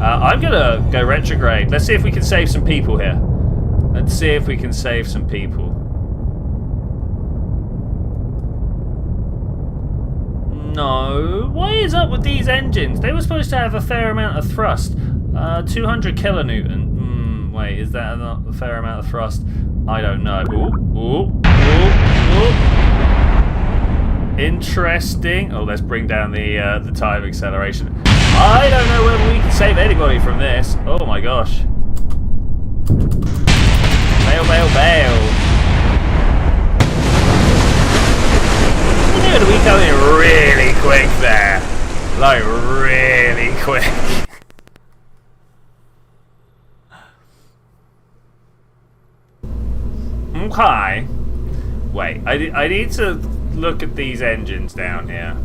I'm gonna go retrograde. Let's see if we can save some people here. Let's see if we can save some people. No, what is up with these engines? They were supposed to have a fair amount of thrust. 200 kilonewton. Wait, is that not a fair amount of thrust? I don't know. Ooh. Interesting. Oh, let's bring down the time acceleration. I don't know whether we can save anybody from this. Oh my gosh. Bail. We come in really quick there. Like, really quick. Okay. Wait, I need to look at these engines down here.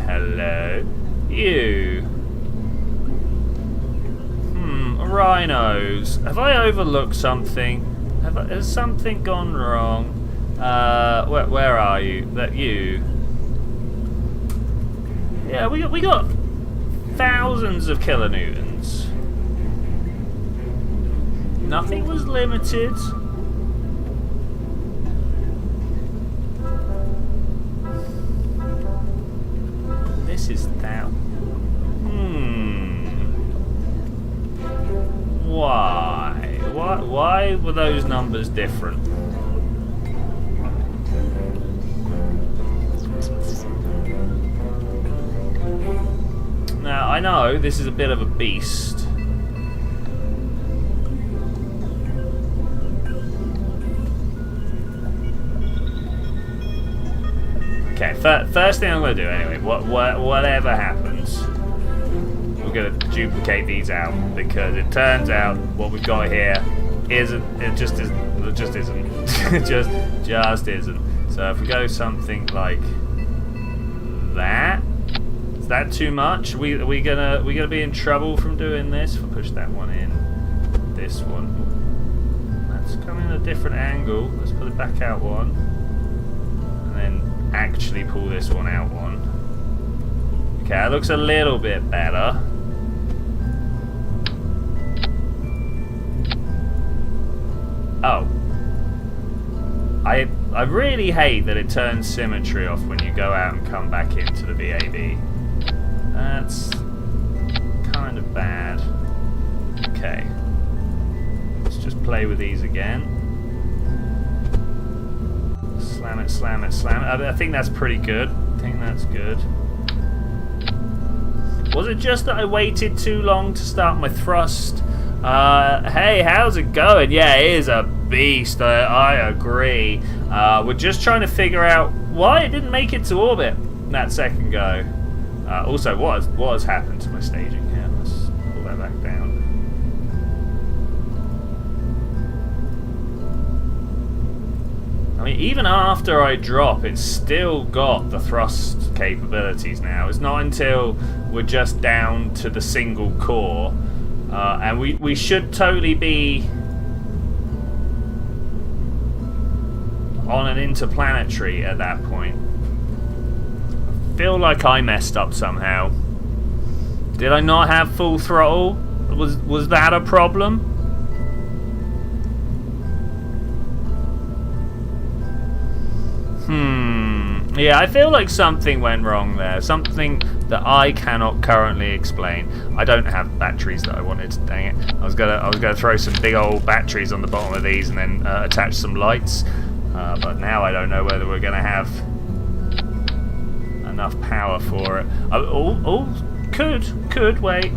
Hello. You. Rhinos. Have I overlooked something? Has something gone wrong? Where are you? That you? Yeah, we got thousands of kilonewtons. Nothing was limited. This is that. Why were those numbers different? Now, I know this is a bit of a beast. Okay, first thing I'm going to do anyway, whatever happens, we're going to duplicate these out, because it turns out what we've got here just isn't. just isn't. So if we go something like that, is that too much? Are we gonna be in trouble from doing this? If I push that one in, this one, that's coming at a different angle. Let's put it back out one, and then actually pull this one out one. Okay, that looks a little bit better. Oh. I really hate that it turns symmetry off when you go out and come back into the VAB. That's kind of bad. Okay. Let's just play with these again. Slam it. I think that's pretty good. I think that's good. Was it just that I waited too long to start my thrust? Hey, how's it going? Yeah, it is a beast. I agree. We're just trying to figure out why it didn't make it to orbit that second go. Also, what has happened to my staging here? Let's pull that back down. I mean, even after I drop, it's still got the thrust capabilities now. It's not until we're just down to the single core, and we should totally be on an interplanetary at that point. I feel like I messed up somehow. Did I not have full throttle? Was that a problem? Yeah, I feel like something went wrong there. Something that I cannot currently explain. I don't have batteries that I wanted. Dang it! I was gonna throw some big old batteries on the bottom of these and then attach some lights. But now I don't know whether we're gonna have enough power for it. Could wait.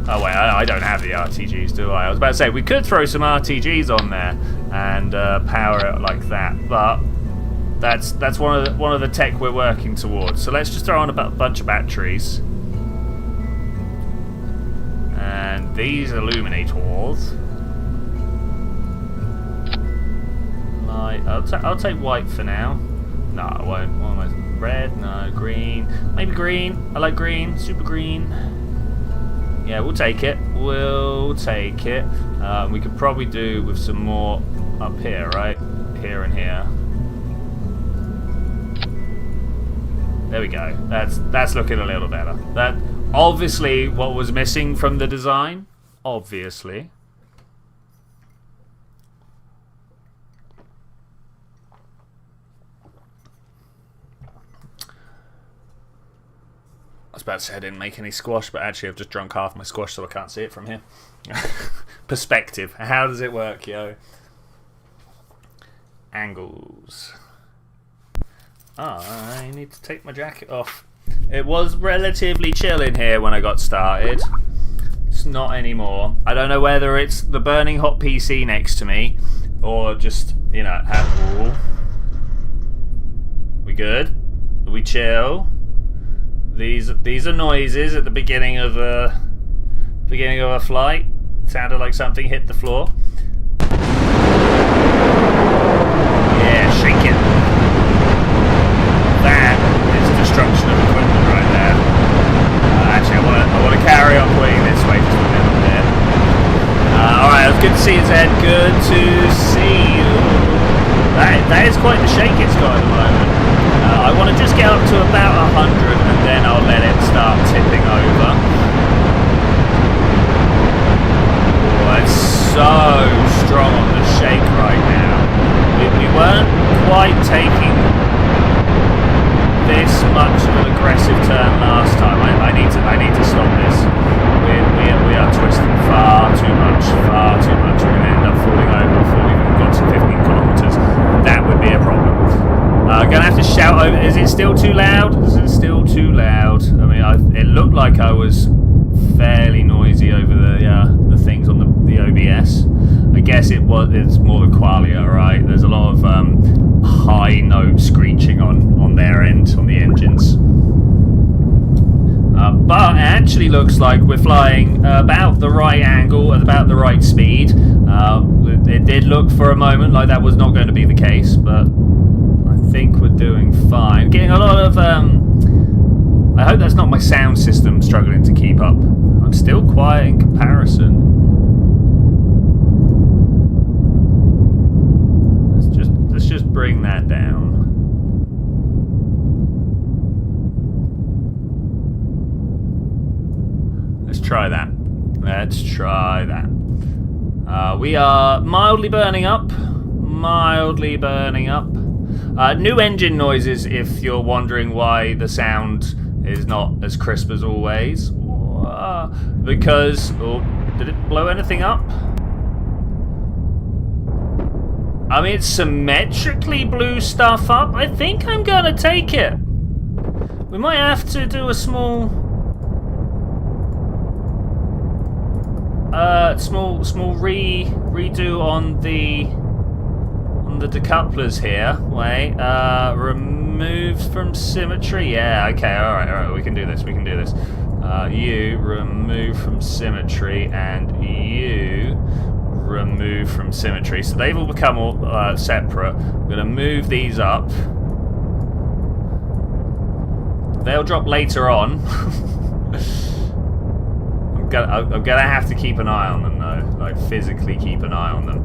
Oh wait, I don't have the RTGs, do I? I was about to say we could throw some RTGs on there and power it like that, but that's one of the tech we're working towards. So let's just throw on a bunch of batteries, and these illuminators. I'll take white for now. No, I won't. What am I? Red? No, green. Maybe green. I like green. Super green. Yeah, we'll take it. We'll take it. We could probably do with some more up here, right? Here and here. There we go. That's looking a little better. That obviously what was missing from the design. Obviously. I was about to say I didn't make any squash, but actually I've just drunk half my squash, so I can't see it from here. Perspective. How does it work, yo? Angles. I need to take my jacket off. It was relatively chill in here when I got started. It's not anymore. I don't know whether it's the burning hot PC next to me or just, you know, we good? Are we chill? These are noises at the beginning of a flight. Sounded like something hit the floor. Yeah, shake it. That is destruction of equipment right there. Actually, I want to carry on pointing this way just a little bit. Alright, it's good to see you, Zed. Good to see you. That is quite the shake it's got at the moment. I want to just get up to about 100 and then I'll let it start tipping over. Oh, it's so strong on the shake right now. We weren't quite taking this much of an aggressive turn last time. I need to stop this. We are twisting far too much. We're going to end up falling over before we've even got to 15 kilometers. That would be a problem. Gonna have to shout over. Is it still too loud? Is it still too loud? I mean, it looked like I was fairly noisy over the things on the OBS. I guess it's more the qualia, right? There's a lot of high note screeching on their end, on the engines. But it actually looks like we're flying about the right angle at about the right speed. It did look for a moment like that was not going to be the case, but I think we're doing fine. Getting a lot of I hope that's not my sound system struggling to keep up. I'm still quiet in comparison. Let's just bring that down. Let's try that. We are mildly burning up. New engine noises, if you're wondering why the sound is not as crisp as always. Because... Oh, did it blow anything up? I mean, it symmetrically blew stuff up. I think I'm gonna take it. We might have to do a small redo on the decouplers here. Wait, remove remove from symmetry. Yeah, okay, alright, we can do this, you remove from symmetry, and you remove from symmetry. So they've all become all separate. I'm going to move these up. They'll drop later on. I'm gonna have to keep an eye on them though, like physically keep an eye on them.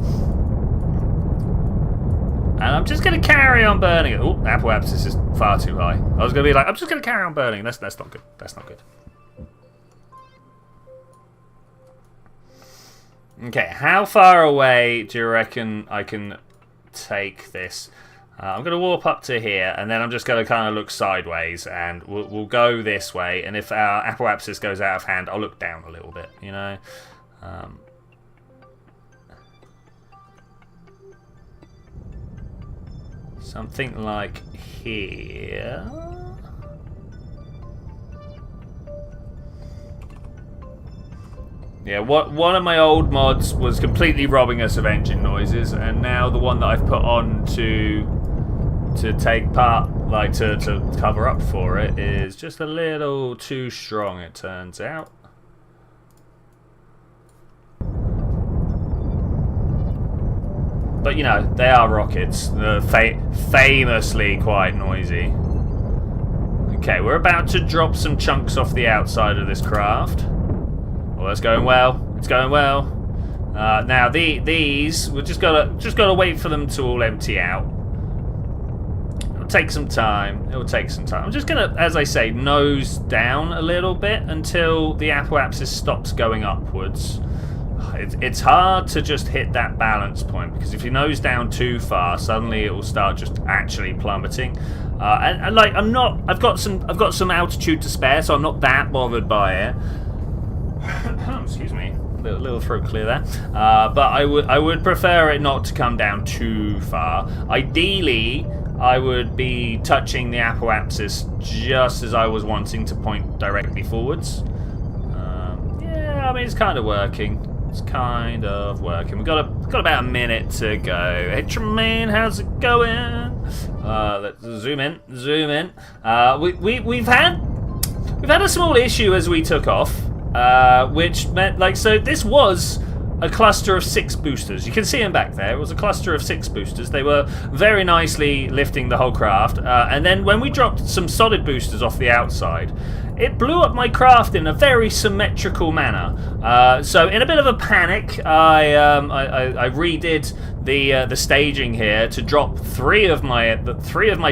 And I'm just gonna carry on burning it. Oh, apoapsis is far too high. I was gonna be like, I'm just gonna carry on burning. That's not good. That's not good. Okay, how far away do you reckon I can take this? I'm going to warp up to here, and then I'm just going to kind of look sideways, and we'll go this way, and if our apoapsis goes out of hand, I'll look down a little bit, you know? Something like here. Yeah, one of my old mods was completely robbing us of engine noises, and now the one that I've put on to take part, like to cover up for it, is just a little too strong, it turns out. But you know, they are rockets. They're famously quite noisy. Okay, we're about to drop some chunks off the outside of this craft. Well, that's going well. It's going well. Now these we're just gotta wait for them to all empty out. It'll take some time. I'm just gonna, as I say, nose down a little bit until the apoapsis stops going upwards. It's hard to just hit that balance point, because if you nose down too far, suddenly it will start just actually plummeting. And like I've got some altitude to spare, so I'm not that bothered by it. Excuse me, little throat clear there. But I would prefer it not to come down too far. Ideally, I would be touching the apoapsis just as I was wanting to point directly forwards. Yeah, I mean, it's kind of working. We've got about a minute to go. Hey Tremaine, how's it going? Let's zoom in. We've had a small issue as we took off. Which meant, so this was a cluster of 6 boosters. You can see them back there. It was a cluster of 6 boosters. They were very nicely lifting the whole craft. And then when we dropped some solid boosters off the outside, it blew up my craft in a very symmetrical manner. So in a bit of a panic, I redid the staging here to drop 3 of my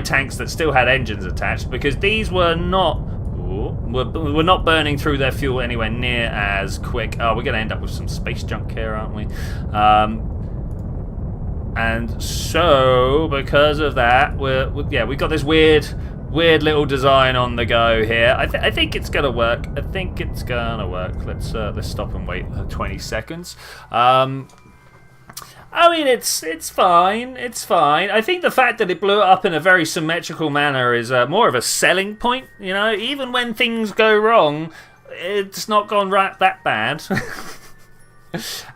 tanks that still had engines attached, because these were not. We're not burning through their fuel anywhere near as quick. Oh, we're going to end up with some space junk here, aren't we? And so, because of that, we've got this weird little design on the go here. I think it's going to work. Let's stop and wait 20 seconds. I mean, it's fine. It's fine. I think the fact that it blew it up in a very symmetrical manner is more of a selling point. You know, even when things go wrong, it's not gone right that bad.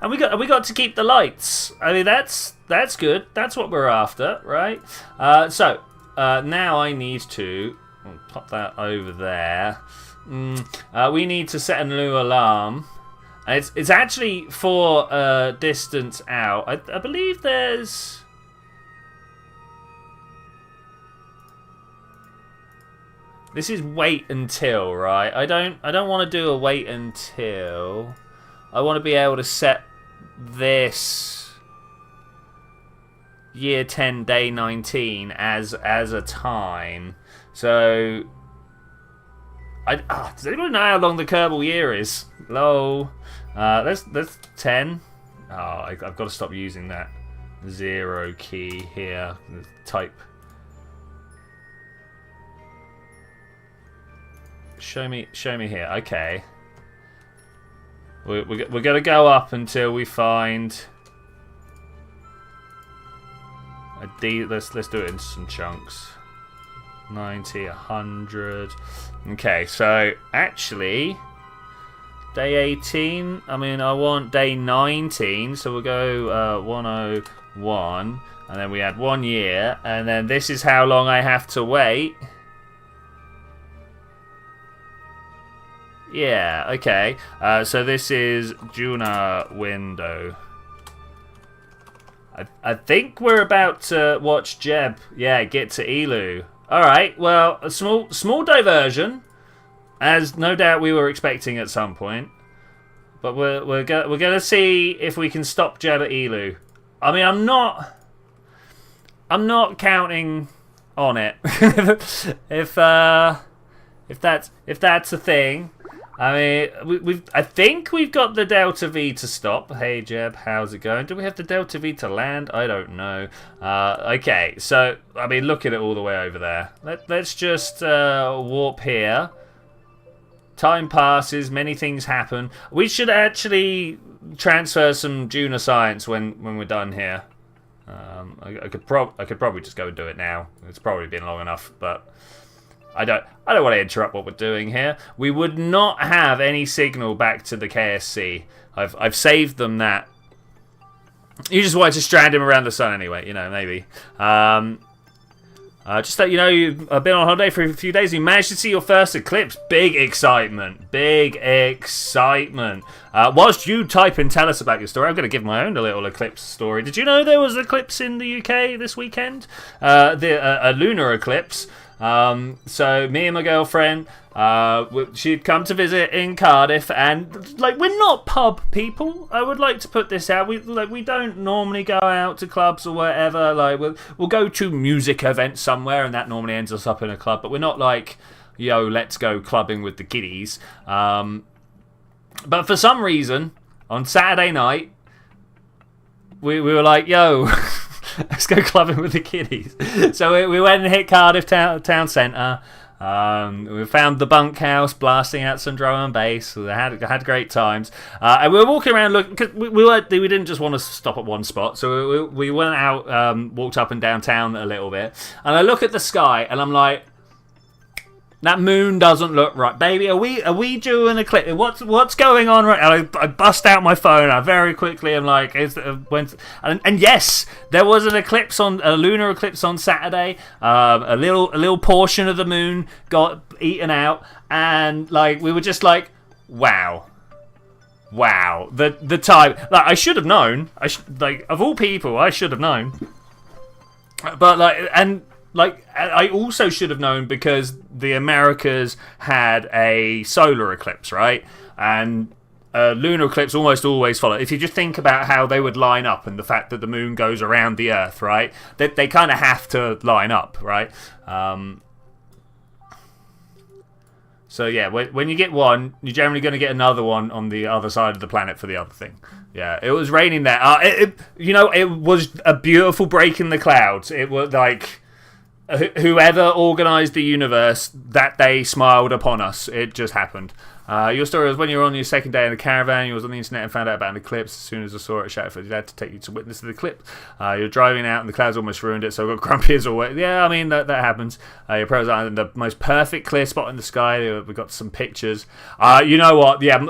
And we got to keep the lights. I mean, that's good. That's what we're after, right? So now I need to pop that over there. We need to set a new alarm. It's actually for distance out. I believe there's. This is wait until, right? I don't want to do a wait until. I want to be able to set this year 10 day 19 as a time. So does anyone know how long the Kerbal year is? Hello. That's 10. Oh, I've got to stop using that 0 key here. Type. Show me here. Okay. We're going to go up until we find a D. Let's do it in some chunks. 90, 100. Okay, so actually, Day 18. I mean, I want day 19, so we'll go 101, and then we add 1 year, and then this is how long I have to wait. Yeah, okay. So this is Duna window. I think we're about to watch Jeb. Yeah, get to Elu. All right. Well, a small diversion, as no doubt we were expecting at some point. But we're gonna see if we can stop Jeb at Elu. I mean, I'm not counting on it. if that's a thing. I mean, I think we've got the Delta V to stop. Hey, Jeb, how's it going? Do we have the Delta V to land? I don't know. Okay, so, I mean, look at it all the way over there. Let's just warp here. Time passes, many things happen. We should actually transfer some Duna science when we're done here. I could probably just go and do it now. It's probably been long enough, but... I don't want to interrupt what we're doing here. We would not have any signal back to the KSC. I've saved them that. You just wanted to strand him around the sun anyway, you know, maybe. Just that you know, you've been on holiday for a few days. You managed to see your first eclipse. Big excitement. Big excitement. Whilst you type and tell us about your story, I'm going to give my own little eclipse story. Did you know there was an eclipse in the UK this weekend? A lunar eclipse. So me and my girlfriend, she'd come to visit in Cardiff, and like we're not pub people. I would like to put this out. We don't normally go out to clubs or whatever. Like we'll go to music events somewhere, and that normally ends us up in a club. But we're not like, yo, let's go clubbing with the kiddies. But for some reason, on Saturday night, we were like, yo. Let's go clubbing with the kiddies. So we went and hit Cardiff town centre. We found the bunkhouse, blasting out some drum and bass. We had great times. And we were walking around looking, because we didn't just want to stop at one spot. So we went out, walked up and down town a little bit. And I look at the sky and I'm like, that moon doesn't look right, baby. Are we due an eclipse? What's going on right now? I bust out my phone. I very quickly am like, and yes, there was an eclipse a lunar eclipse on Saturday. A little portion of the moon got eaten out, and like we were just like, wow. The time. Like I should have known. Of all people, I should have known. But I also should have known because the Americas had a solar eclipse, right? And a lunar eclipse almost always follow. If you just think about how they would line up and the fact that the moon goes around the Earth, right? They kind of have to line up, right? So yeah, when you get one, you're generally going to get another one on the other side of the planet for the other thing. Yeah, it was raining there. It was a beautiful break in the clouds. It was like... Whoever organised the universe, that day smiled upon us. It just happened. Your story was when you were on your second day in the caravan, you was on the internet and found out about an eclipse. As soon as I saw it, I shouted for your dad to take you to witness the eclipse. You're driving out and the clouds almost ruined it, so I got grumpy as always. Yeah, I mean, that happens. Your pros are in the most perfect clear spot in the sky. We got some pictures. You know what? Yeah,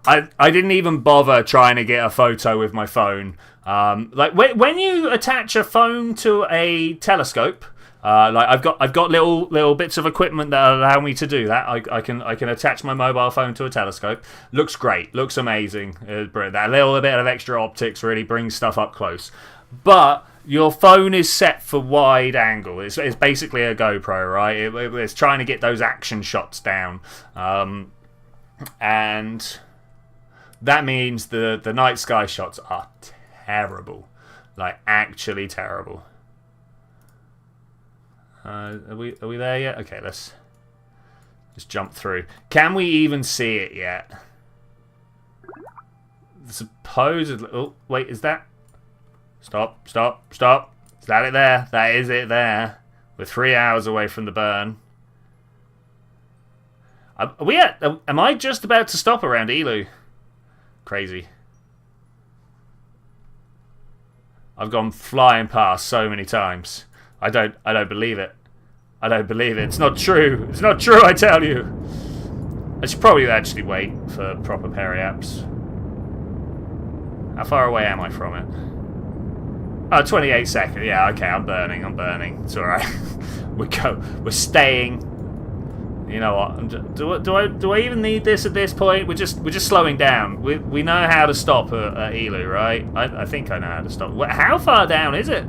I didn't even bother trying to get a photo with my phone. When you attach a phone to a telescope, I've got little bits of equipment that allow me to do that. I can attach my mobile phone to a telescope. Looks great. Looks amazing. That little bit of extra optics really brings stuff up close. But your phone is set for wide angle. It's basically a GoPro, right? It's trying to get those action shots down, and that means the night sky shots are terrible, like actually terrible. Are we there yet? Okay, let's just jump through. Can we even see it yet? Supposedly... Oh, wait, is that... Stop. Is that it there? That is it there. We're 3 hours away from the burn. Am I just about to stop around Elu? Crazy. I've gone flying past so many times. I don't believe it. I don't believe it. It's not true. It's not true, I tell you. I should probably actually wait for proper periaps. How far away am I from it? Oh, 28 seconds. Yeah, okay, I'm burning. It's alright. We're staying. You know what? Do I even need this at this point? We're just slowing down. We know how to stop at Elu, right? I think I know how to stop. How far down is it?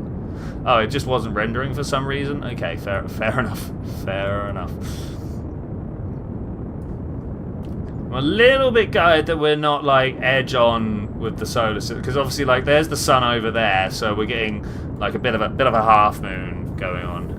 Oh, it just wasn't rendering for some reason. Okay, fair enough. Fair enough. I'm a little bit gutted that we're not like edge on with the solar system, because obviously like there's the sun over there, so we're getting like a bit of a half moon going on.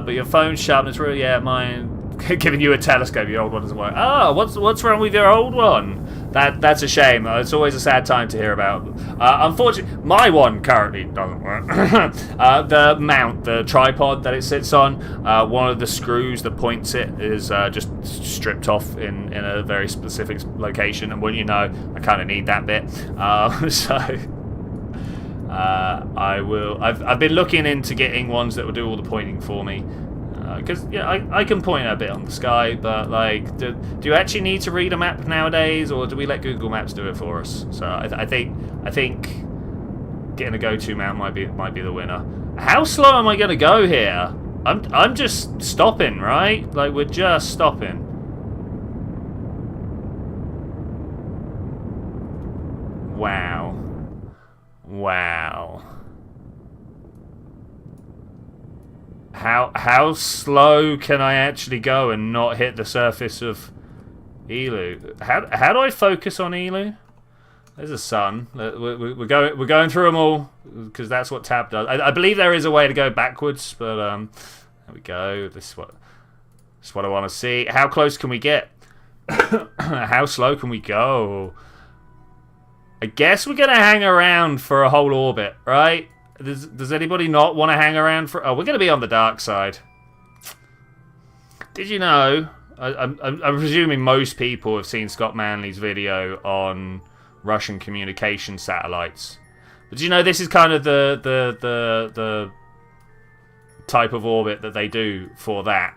But your phone's sharpness, really, yeah, mine. Giving you a telescope, your old one doesn't work. Oh, what's wrong with your old one? That's a shame. It's always a sad time to hear about. Unfortunately, my one currently doesn't work. The mount, the tripod that it sits on, one of the screws that points it is just stripped off in a very specific location, and wouldn't you know, I kind of need that bit. I will. I've been looking into getting ones that will do all the pointing for me. Because I can point a bit on the sky, but like, do you actually need to read a map nowadays, or do we let Google Maps do it for us? So I think getting a go-to mount might be the winner. How slow am I going to go here? I'm just stopping, right? Like, we're just stopping. Wow. How slow can I actually go and not hit the surface of Elu? How do I focus on Elu? There's a sun. We're going through them all because that's what tab does. I believe there is a way to go backwards, but there we go. This is what I want to see. How close can we get? How slow can we go? I guess we're gonna hang around for a whole orbit, right? Does anybody not want to hang around for... Oh, we're going to be on the dark side. Did you know... I'm presuming most people have seen Scott Manley's video on Russian communication satellites. But do you know this is kind of the type of orbit that they do for that?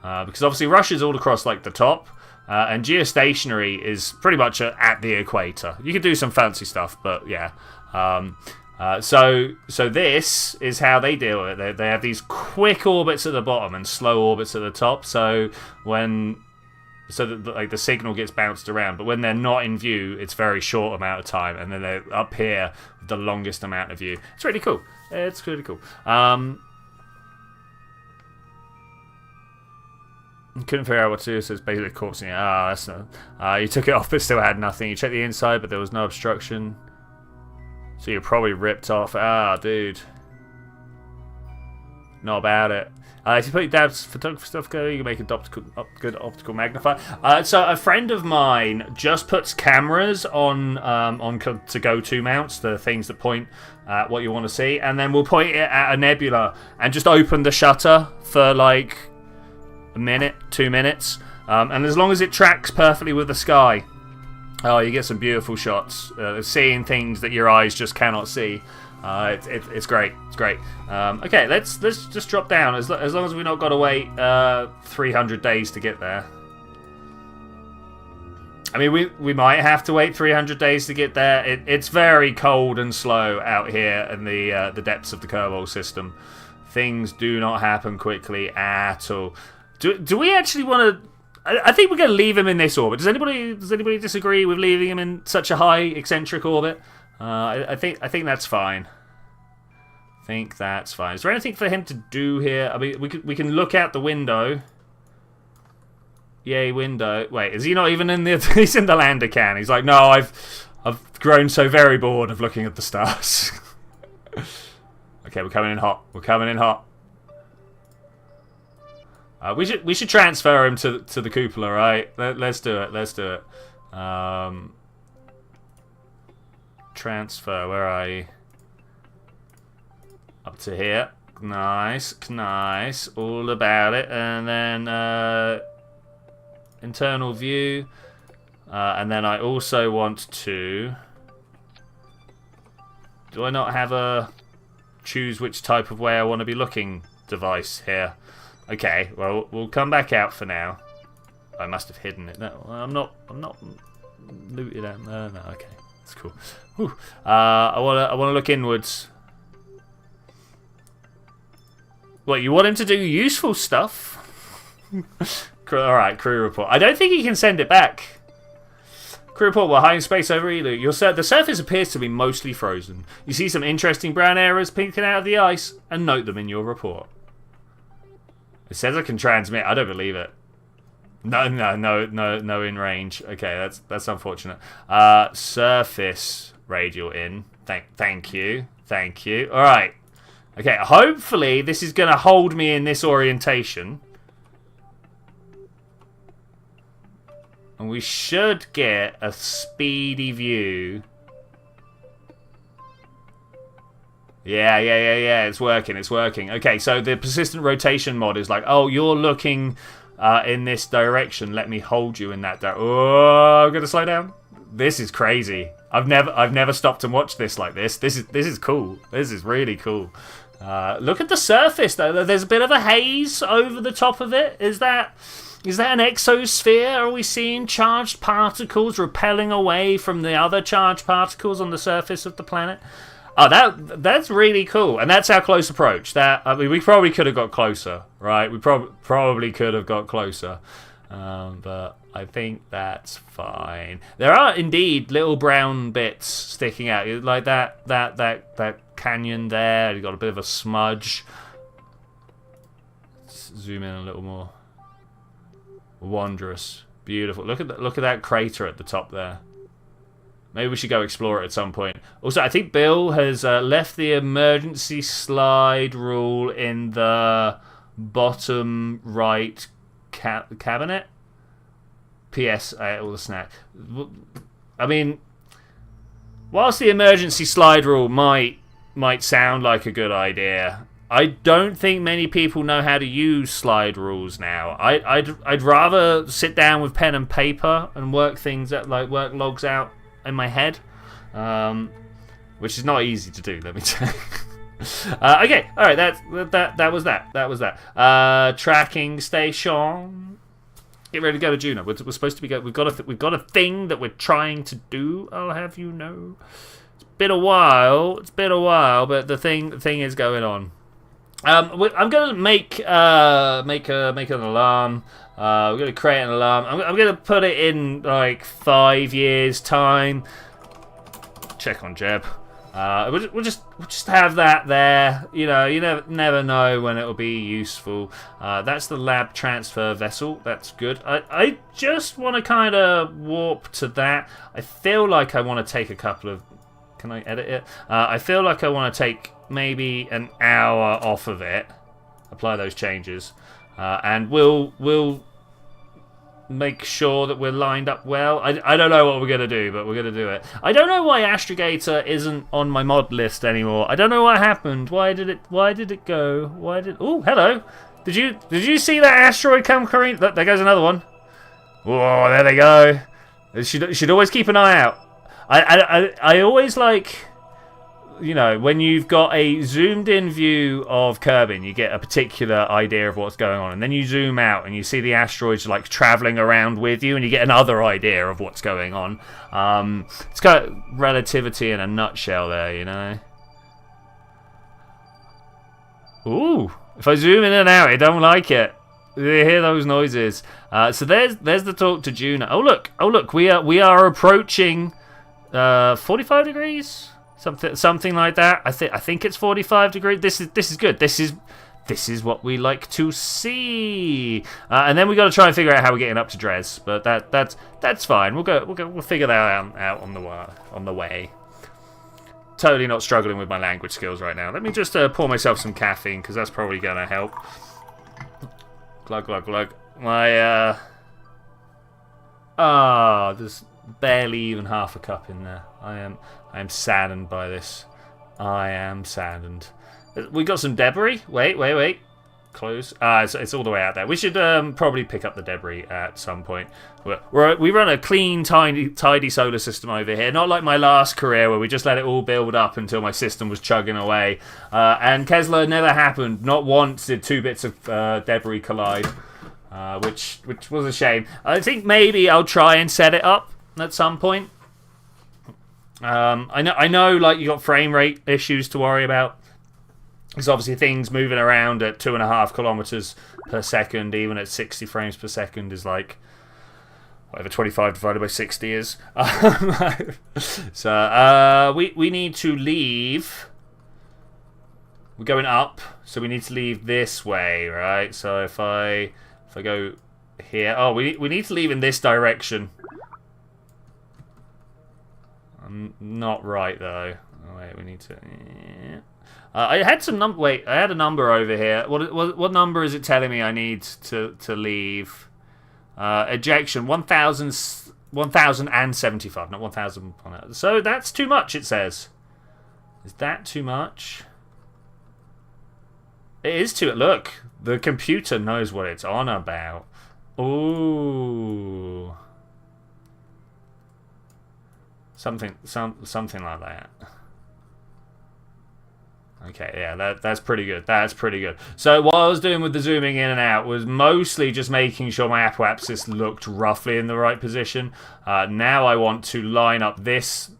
Because obviously Russia's all across like the top. And geostationary is pretty much at the equator. You can do some fancy stuff, but yeah... So this is how they deal with it. They have these quick orbits at the bottom and slow orbits at the top. So that like the signal gets bounced around, but when they're not in view, it's very short amount of time, and then they're up here with the longest amount of view. It's really cool. It's really cool. Couldn't figure out what to do, so it's basically corpsing it. Ah, that's not. You took it off, but still had nothing. You checked the inside, but there was no obstruction. So you're probably ripped off. Ah, dude. Not about it. If you put your dad's photography stuff going, you can make a good optical magnifier. So a friend of mine just puts cameras on to go-to mounts, the things that point at what you want to see, and then we'll point it at a nebula and just open the shutter for like a minute, 2 minutes, and as long as it tracks perfectly with the sky. Oh, you get some beautiful shots, seeing things that your eyes just cannot see. It's great. It's great. Okay, let's just drop down. As long as we've not got to wait 300 days to get there. I mean, we might have to wait 300 days to get there. It's very cold and slow out here in the depths of the Kerbal system. Things do not happen quickly at all. Do we actually want to? I think we're going to leave him in this orbit. Does anybody disagree with leaving him in such a high eccentric orbit? I think that's fine. I think that's fine. Is there anything for him to do here? I mean, we can look out the window. Yay, window. Wait, is he not even in the? He's in the lander can. He's like, no, I've grown so very bored of looking at the stars. Okay, we're coming in hot. We're coming in hot. We should transfer him to the cupola, right? Let's do it. Let's do it. Transfer. Where are you? Up to here. Nice, nice. All about it. And then internal view. And then I also want to. Do I not have a choose which type of way I want to be looking device here? Okay, well, we'll come back out for now. I must have hidden it. No, I'm not looted out. No, okay. That's cool. Whew. I wanna look inwards. What, you want him to do useful stuff? Alright, crew report. I don't think he can send it back. Crew report, we're high in space over Elu. The surface appears to be mostly frozen. You see some interesting brown areas peeking out of the ice, and note them in your report. It says I can transmit. I don't believe it. No in range. Okay, that's unfortunate. Surface radial in. Thank you. Alright. Okay, hopefully this is going to hold me in this orientation. And we should get a speedy view. Yeah. It's working. Okay, so the persistent rotation mod is like, oh, you're looking in this direction. Let me hold you in that direction. Oh, I'm gonna slow down. This is crazy. I've never stopped and watched this like this. This is cool. This is really cool. Look at the surface though. There's a bit of a haze over the top of it. Is that an exosphere? Are we seeing charged particles repelling away from the other charged particles on the surface of the planet? Oh, that's really cool, and that's our close approach. We probably could have got closer, right? We probably could have got closer, but I think that's fine. There are indeed little brown bits sticking out, like that canyon there. You got a bit of a smudge. Let's zoom in a little more. Wondrous, beautiful. Look at that crater at the top there. Maybe we should go explore it at some point. Also, I think Bill has left the emergency slide rule in the bottom right cabinet. P.S. I ate all the snack. I mean, whilst the emergency slide rule might sound like a good idea, I don't think many people know how to use slide rules now. I'd rather sit down with pen and paper and work work logs out in my head, which is not easy to do. Let me tell you. Okay, all right. That was that. Tracking station. Get ready to go to Duna. We're supposed to be we've got a thing that we're trying to do. I'll have you know. It's been a while, but the thing is going on. I'm gonna make an alarm. We're gonna create an alarm. I'm gonna put it in like 5 years' time. Check on Jeb. We'll just have that there. You know, you never know when it'll be useful. That's the lab transfer vessel. That's good. I just want to kind of warp to that. I feel like I want to take a couple of. Can I edit it? I feel like I want to take maybe an hour off of it. Apply those changes, and we'll make sure that we're lined up well. I don't know what we're gonna do, but we're gonna do it. I don't know why Astrogator isn't on my mod list anymore. I don't know what happened. Why did it go? Oh, hello. Did you see that asteroid come careening? Look, there goes another one. Whoa, there they go. Should always keep an eye out. I always like, you know, when you've got a zoomed in view of Kerbin, you get a particular idea of what's going on, and then you zoom out and you see the asteroids like traveling around with you, and you get another idea of what's going on. It's kind of relativity in a nutshell there, you know. Ooh, if I zoom in and out, I don't like it. You hear those noises. So there's the talk to Duna. Oh look, we are approaching 45 degrees. Something like that. I think it's 45 degrees. This is good. This is what we like to see. And then we got to try and figure out how we're getting up to Dres. But that's fine. We'll figure that out on the way. Totally not struggling with my language skills right now. Let me just pour myself some caffeine, because that's probably gonna help. Glug glug glug. There's barely even half a cup in there. I am saddened by this. I am saddened. We got some debris. Wait. Close. It's all the way out there. We should probably pick up the debris at some point. We run a clean, tidy solar system over here. Not like my last career where we just let it all build up until my system was chugging away. And Kesler never happened. Not once did two bits of debris collide. which was a shame. I think maybe I'll try and set it up at some point. I know, like, you got frame rate issues to worry about. There's obviously things moving around at 2.5 kilometers per second, even at 60 frames per second, is like whatever 25 divided by 60 is. So we need to leave. We're going up, so we need to leave this way, right? So if I go here, oh, we need to leave in this direction. Not right though. Oh, wait, we need to. Yeah. I had some number. Wait, I had a number over here. What number is it telling me I need to leave? Ejection 1,075, not 1,000. So that's too much. It says. Is that too much? It is too. Look, the computer knows what it's on about. Ooh. Something like that. Okay, yeah, that's pretty good. That's pretty good. So what I was doing with the zooming in and out was mostly just making sure my apoapsis looked roughly in the right position. Now I want to line up this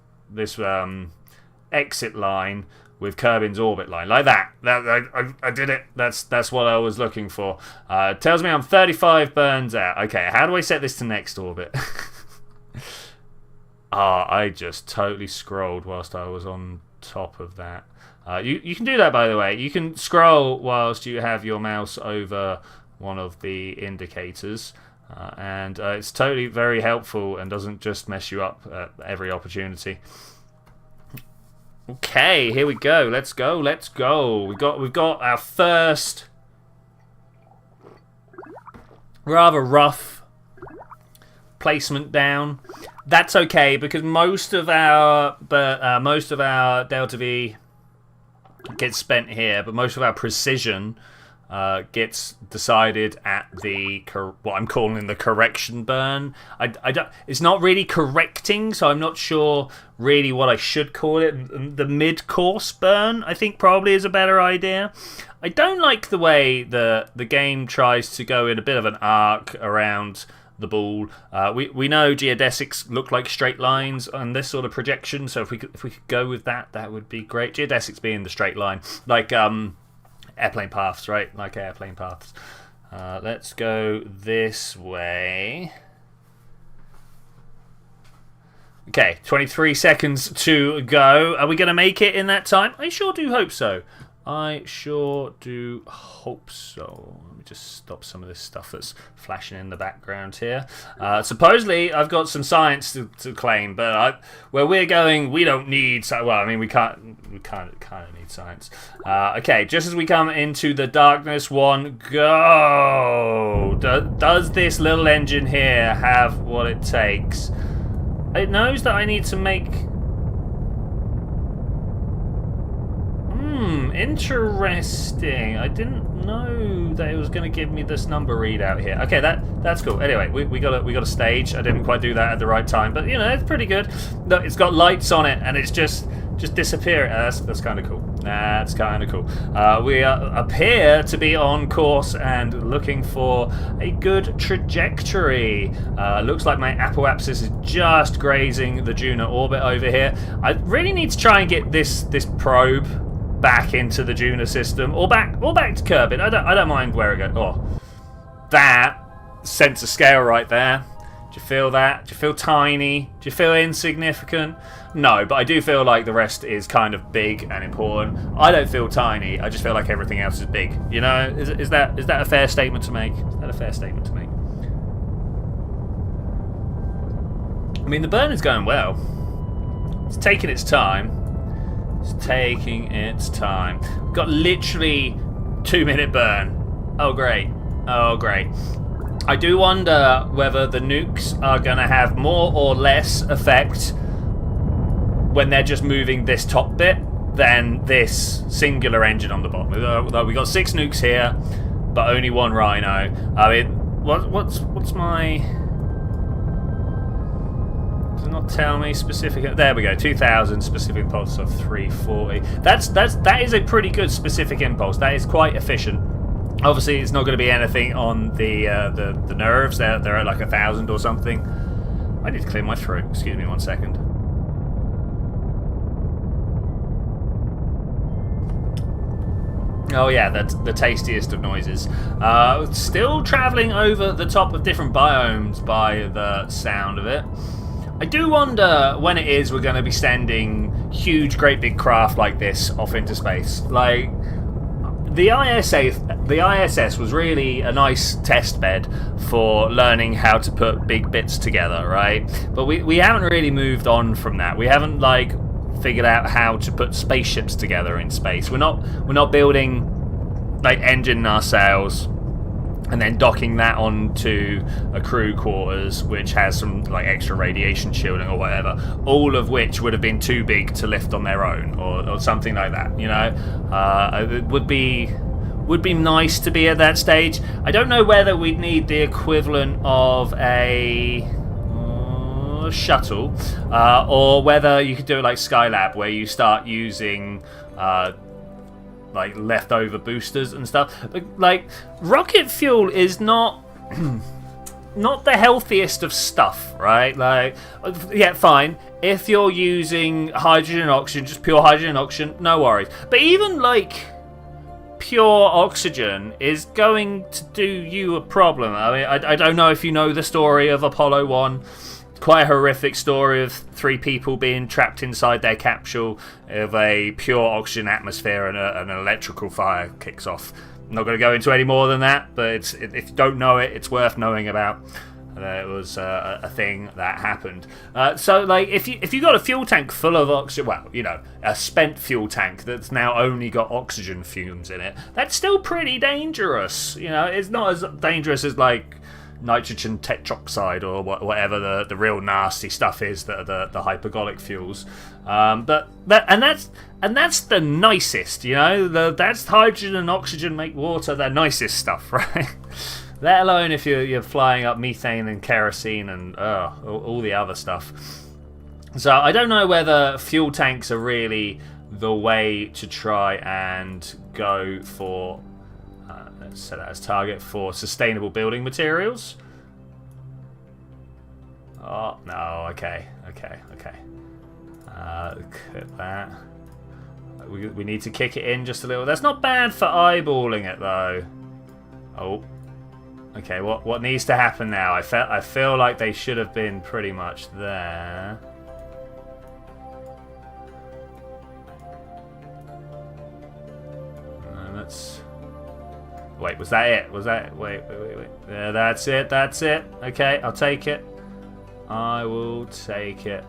exit line with Kerbin's orbit line, like that. I did it. That's what I was looking for. It tells me I'm 35 burns out. Okay, how do I set this to next orbit? I just totally scrolled whilst I was on top of that. You can do that, by the way. You can scroll whilst you have your mouse over one of the indicators. And it's totally very helpful and doesn't just mess you up at every opportunity. Okay, here we go. Let's go. We've got our first rather rough placement down. That's okay because most of our Delta V gets spent here, but most of our precision gets decided at the what I'm calling the correction burn. I don't. It's not really correcting, so I'm not sure really what I should call it. The mid-course burn, I think, probably is a better idea. I don't like the way the game tries to go in a bit of an arc around the ball. We know geodesics look like straight lines on this sort of projection, so if we could go with that, that would be great. Geodesics being the straight line, like airplane paths, right? Like airplane paths. Let's go this way. Okay, 23 seconds to go. Are we going to make it in that time? I sure do hope so. Let me just stop some of this stuff that's flashing in the background here. Supposedly, I've got some science to claim, but where we're going, we don't need. Well, I mean, we kind of need science. Okay, just as we come into the darkness, one go. Does this little engine here have what it takes? It knows that I need to make. Interesting. I didn't know that it was going to give me this number readout here. Okay, that's cool. Anyway, we got a stage. I didn't quite do that at the right time, but you know, it's pretty good. Look, it's got lights on it, and it's just disappearing. That's kind of cool. That's kind of cool. We appear to be on course and looking for a good trajectory. Looks like my apoapsis is just grazing the Duna orbit over here. I really need to try and get this probe back into the Duna system, or back to Kerbin. I don't mind where it goes. Oh, that sense of scale right there. Do you feel that? Do you feel tiny? Do you feel insignificant? No, but I do feel like the rest is kind of big and important. I don't feel tiny. I just feel like everything else is big. You know, is that a fair statement to make? Is that a fair statement to make? I mean, the burn is going well. It's taking its time. It's taking its time. We've got literally 2-minute burn. Oh, great. Oh, great. I do wonder whether the nukes are going to have more or less effect when they're just moving this top bit than this singular engine on the bottom. We've got 6 nukes here, but only 1 Rhino. I mean, what's my... Does it not tell me specific? There we go. 2,000 specific pulse of 340. That is a pretty good specific impulse. That is quite efficient. Obviously, it's not going to be anything on the nerves. They're at like 1,000 or something. I need to clear my throat. Excuse me 1 second. Oh yeah, that's the tastiest of noises. Still travelling over the top of different biomes by the sound of it. I do wonder when it is we're going to be sending huge, great big craft like this off into space. Like, the ISS was really a nice test bed for learning how to put big bits together, right? But we haven't really moved on from that. We haven't, like, figured out how to put spaceships together in space. We're not building, like, engine nacelles and then docking that onto a crew quarters, which has some like extra radiation shielding or whatever, all of which would have been too big to lift on their own, or something like that. You know, it would be nice to be at that stage. I don't know whether we'd need the equivalent of a shuttle, or whether you could do it like Skylab, where you start using like leftover boosters and stuff. But like, rocket fuel is not not the healthiest of stuff, right? Like, yeah, fine. If you're using hydrogen and oxygen, just pure hydrogen and oxygen, no worries. But even like pure oxygen is going to do you a problem. I mean, I don't know if you know the story of Apollo 1. Quite a horrific story of 3 people being trapped inside their capsule of a pure oxygen atmosphere, and an electrical fire kicks off. I'm not going to go into any more than that, but if you don't know it, it's worth knowing about. It was a thing that happened. So, like, if you got a fuel tank full of oxygen, well, you know, a spent fuel tank that's now only got oxygen fumes in it, that's still pretty dangerous. You know, it's not as dangerous as, like, nitrogen tetroxide or whatever the real nasty stuff is, that the hypergolic fuels. But that's the nicest, you know. That's hydrogen and oxygen make water the nicest stuff, right? Let alone if you're flying up methane and kerosene and all the other stuff. So I don't know whether fuel tanks are really the way to try and go for. Let's set that as target for sustainable building materials. Oh, no, okay. Look at that. We need to kick it in just a little. That's not bad for eyeballing it, though. Oh. Okay, what needs to happen now? I feel like they should have been pretty much there. And let's... Wait, was that it? Was that... Wait. Yeah, that's it. Okay, I'll take it. I will take it.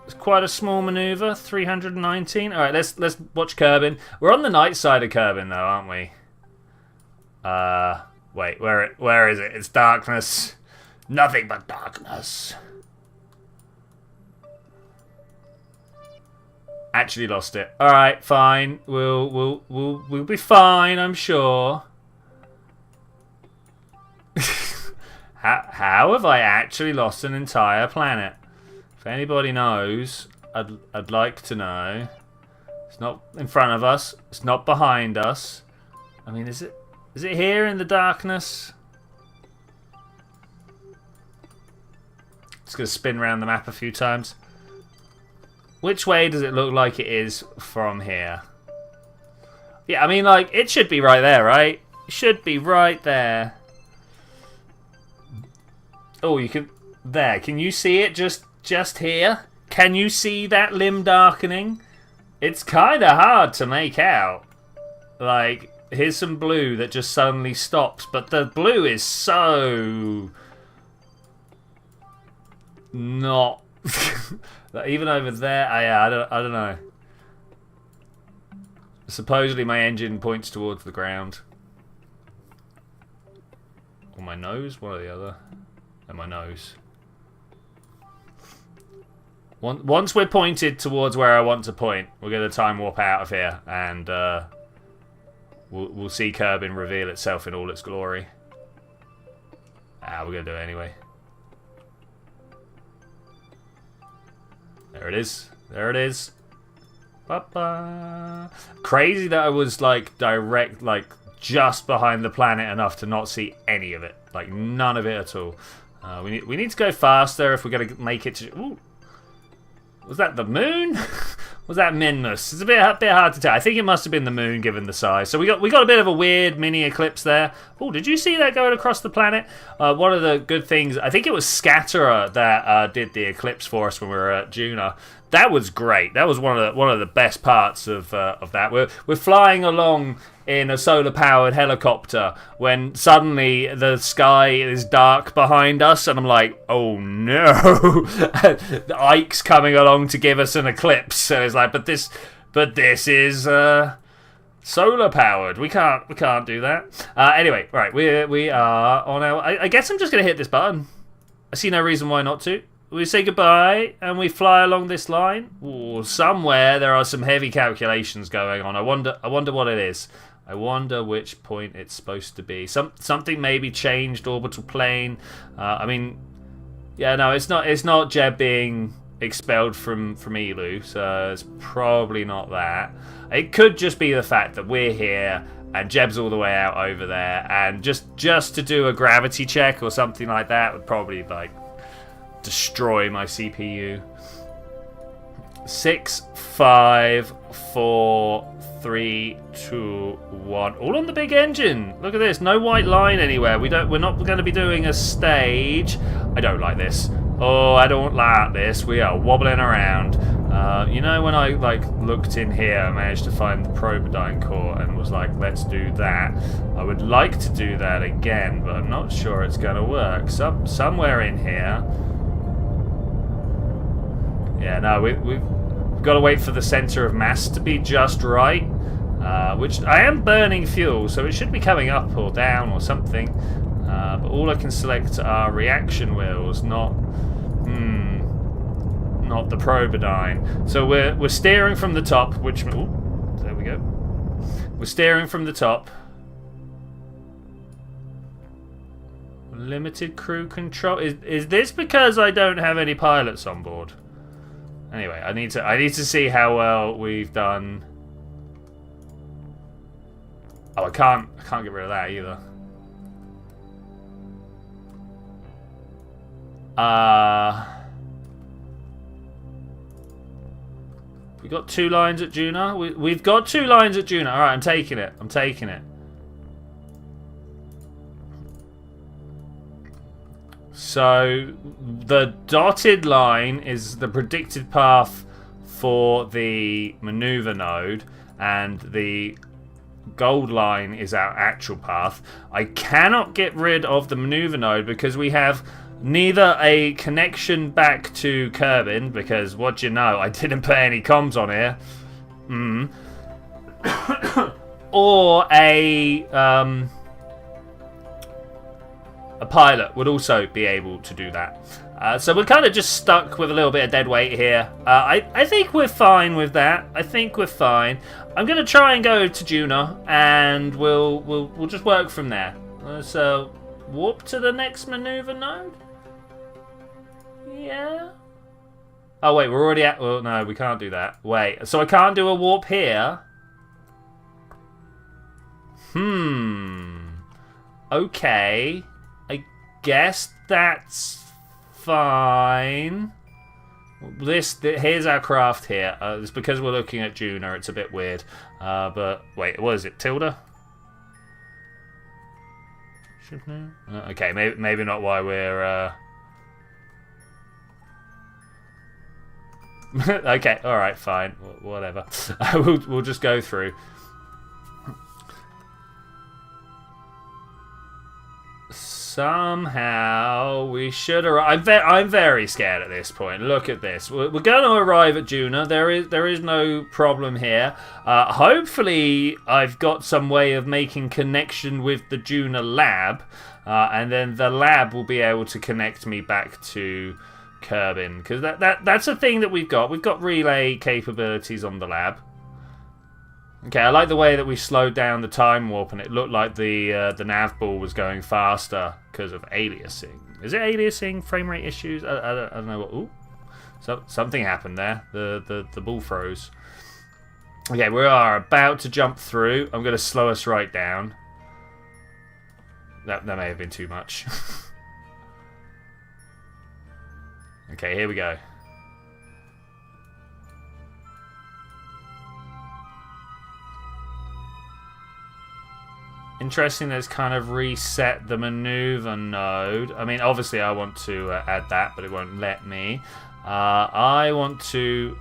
It's quite a small maneuver. 319. All right, let's watch Kerbin. We're on the night side of Kerbin, though, aren't we? Wait, where is it? It's darkness. Nothing but darkness. Actually lost it. All right, fine. We'll be fine, I'm sure. How have I actually lost an entire planet? If anybody knows, I'd like to know. It's not in front of us. It's not behind us. I mean, is it here in the darkness? Just gonna spin around the map a few times. Which way does it look like it is from here? Yeah, I mean, like, it should be right there, right? It should be right there. Oh, you can... There, can you see it just here? Can you see that limb darkening? It's kind of hard to make out. Like, here's some blue that just suddenly stops, but the blue is so... not... Even over there, I don't know. Supposedly my engine points towards the ground. Or my nose, one or the other. And my nose. Once we're pointed towards where I want to point, we're going to time warp out of here, and we'll see Kerbin reveal itself in all its glory. We're going to do it anyway. There it is. There it is. Ba-ba. Crazy that I was like direct, like just behind the planet enough to not see any of it, like none of it at all. We need to go faster if we're gonna make it to. Ooh. Was that the moon? Was that Minmus? It's a bit hard to tell. I think it must have been the moon given the size. So we got a bit of a weird mini eclipse there. Oh, did you see that going across the planet? One of the good things, I think it was Scatterer that did the eclipse for us when we were at Duna. That was great. That was one of the best parts of that. We're flying along in a solar-powered helicopter when suddenly the sky is dark behind us, and I'm like, oh no! Ike's coming along to give us an eclipse, and it's like, but this is solar-powered. We can't do that. Anyway, right, we are on our. I guess I'm just gonna hit this button. I see no reason why not to. We say goodbye and we fly along this line. Ooh, somewhere there are some heavy calculations going on. I wonder what it is. I wonder which point it's supposed to be. Something maybe changed orbital plane. I mean, yeah, no, it's not Jeb being expelled from Elu, so it's probably not that. It could just be the fact that we're here and Jeb's all the way out over there, and just to do a gravity check or something like that would probably like destroy my CPU. 6, 5, 4, 3, 2, 1. All on the big engine. Look at this. No white line anywhere. We're not going to be doing a stage. I don't like this. Oh, I don't like this. We are wobbling around. You know, when I like looked in here, I managed to find the Probodyne core and was like, let's do that. I would like to do that again, but I'm not sure it's going to work. Somewhere in here. Yeah, no, we've got to wait for the center of mass to be just right, which I am burning fuel, so it should be coming up or down or something. But all I can select are reaction wheels, not the Probodyne. So we're steering from the top, which there we go. We're steering from the top. Limited crew control. Is this because I don't have any pilots on board? Anyway, I need to see how well we've done. Oh, I can't get rid of that either. We got 2 lines at Duna. We've got 2 lines at Duna. All right, I'm taking it. So the dotted line is the predicted path for the maneuver node, and the gold line is our actual path. I cannot get rid of the maneuver node because we have neither a connection back to Kerbin, because what do you know, I didn't put any comms on here, or a pilot would also be able to do that. So we're kind of just stuck with a little bit of dead weight here. I think we're fine with that. I think we're fine. I'm going to try and go to Duna, and we'll just work from there. So warp to the next maneuver node. Yeah. Oh wait, we're already at. Well, no, we can't do that. Wait, so I can't do a warp here. Okay. Guess that's fine. Here's our craft here. It's because we're looking at Duna. It's a bit weird. But wait, what is it? Tilda? Okay, maybe not why we're. Okay, all right, fine, whatever. We'll just go through. Somehow we should arrive. I'm very scared at this point. Look at this. We're going to arrive at Duna. There is no problem here. Hopefully, I've got some way of making connection with the Duna lab, and then the lab will be able to connect me back to Kerbin, because that's a thing that we've got. We've got relay capabilities on the lab. Okay, I like the way that we slowed down the time warp, and it looked like the nav ball was going faster because of aliasing. Is it aliasing? Frame rate issues? I don't know what. Ooh, so something happened there. The ball froze. Okay, we are about to jump through. I'm going to slow us right down. That may have been too much. Okay, here we go. Interesting, that's kind of reset the maneuver node. I mean, obviously I want to add that, but it won't let me. I want to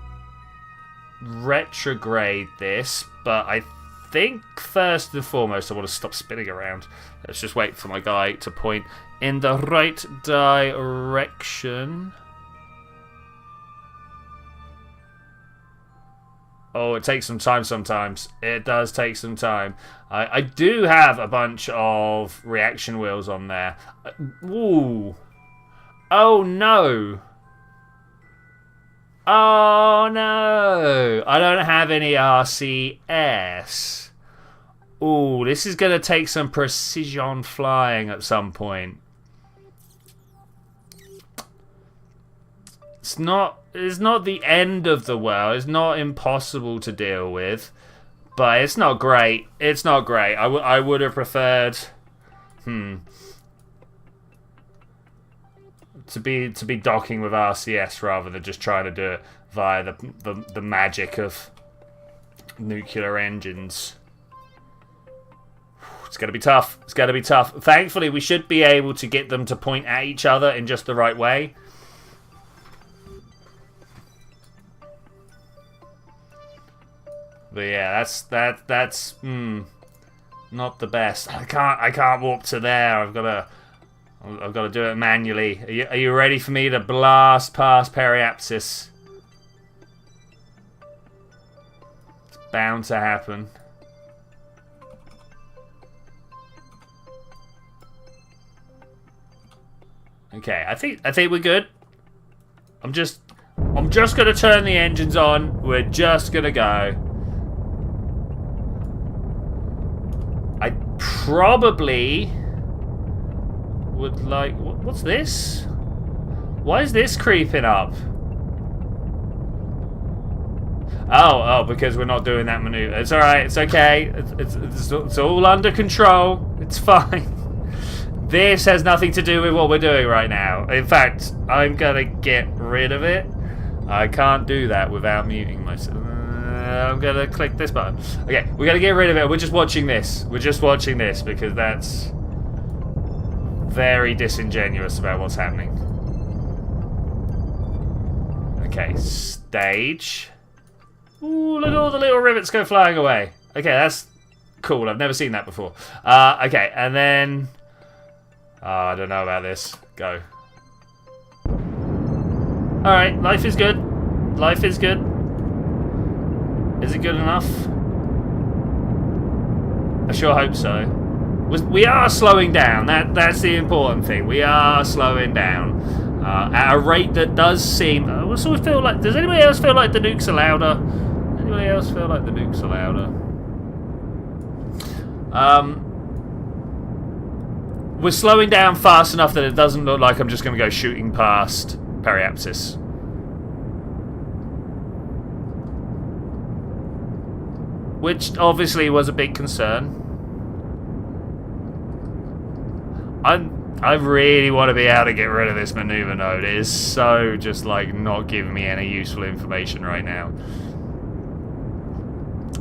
retrograde this, but I think first and foremost I want to stop spinning around. Let's just wait for my guy to point in the right direction. Oh, it takes some time sometimes. It does take some time. I do have a bunch of reaction wheels on there. Ooh. Oh, no. Oh, no. I don't have any RCS. Ooh, this is going to take some precision flying at some point. It's not the end of the world. It's not impossible to deal with, but it's not great. It's not great. I would have preferred to be docking with RCS rather than just trying to do it via the magic of nuclear engines. It's going to be tough. It's going to be tough. Thankfully, we should be able to get them to point at each other in just the right way. But yeah, that's not the best. I can't warp to there. I've got to do it manually. Are you ready for me to blast past periapsis? It's bound to happen. Okay, I think we're good. I'm just gonna turn the engines on. We're just gonna go. I probably would like... What's this? Why is this creeping up? Oh, because we're not doing that maneuver. It's alright, it's okay. It's all under control. It's fine. This has nothing to do with what we're doing right now. In fact, I'm gonna get rid of it. I can't do that without muting myself. I'm gonna click this button. Okay, we're gonna get rid of it. We're just watching this. We're just watching this because that's very disingenuous about what's happening. Okay, stage. Ooh, look at all the little rivets go flying away. Okay, that's cool. I've never seen that before. Okay, and then... I don't know about this. Go. Alright, life is good. Life is good. Is it good enough? I sure hope so. We are slowing down. That's the important thing. We are slowing down at a rate that does seem. I sort of feel like. Does anybody else feel like the nukes are louder? Anybody else feel like the nukes are louder? We're slowing down fast enough that it doesn't look like I'm just going to go shooting past periapsis. Which obviously was a big concern. I really want to be able to get rid of this maneuver node. It is so just like not giving me any useful information right now.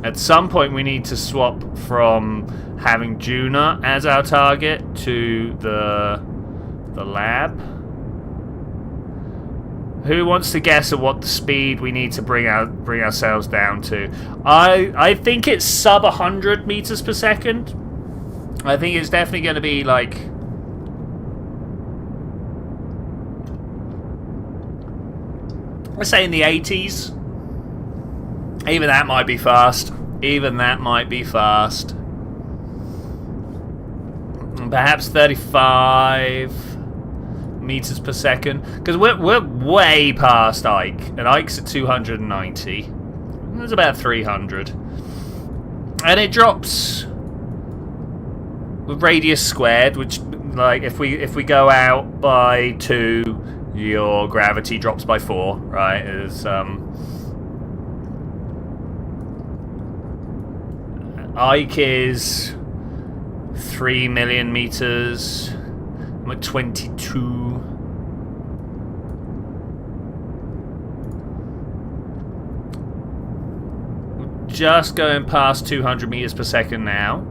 At some point we need to swap from having Duna as our target to the lab. Who wants to guess at what the speed we need to bring ourselves down to? I think it's sub 100 meters per second. I think it's definitely going to be like... let's say in the 80s. Even that might be fast. Even that might be fast. Perhaps 35... meters per second, because we're way past Ike, and Ike's at 290. There's about 300, and it drops with radius squared, which, like, if we go out by 2, your gravity drops by 4, right? Ike is 3 million meters. I'm at 22. We're just going past 200 meters per second now.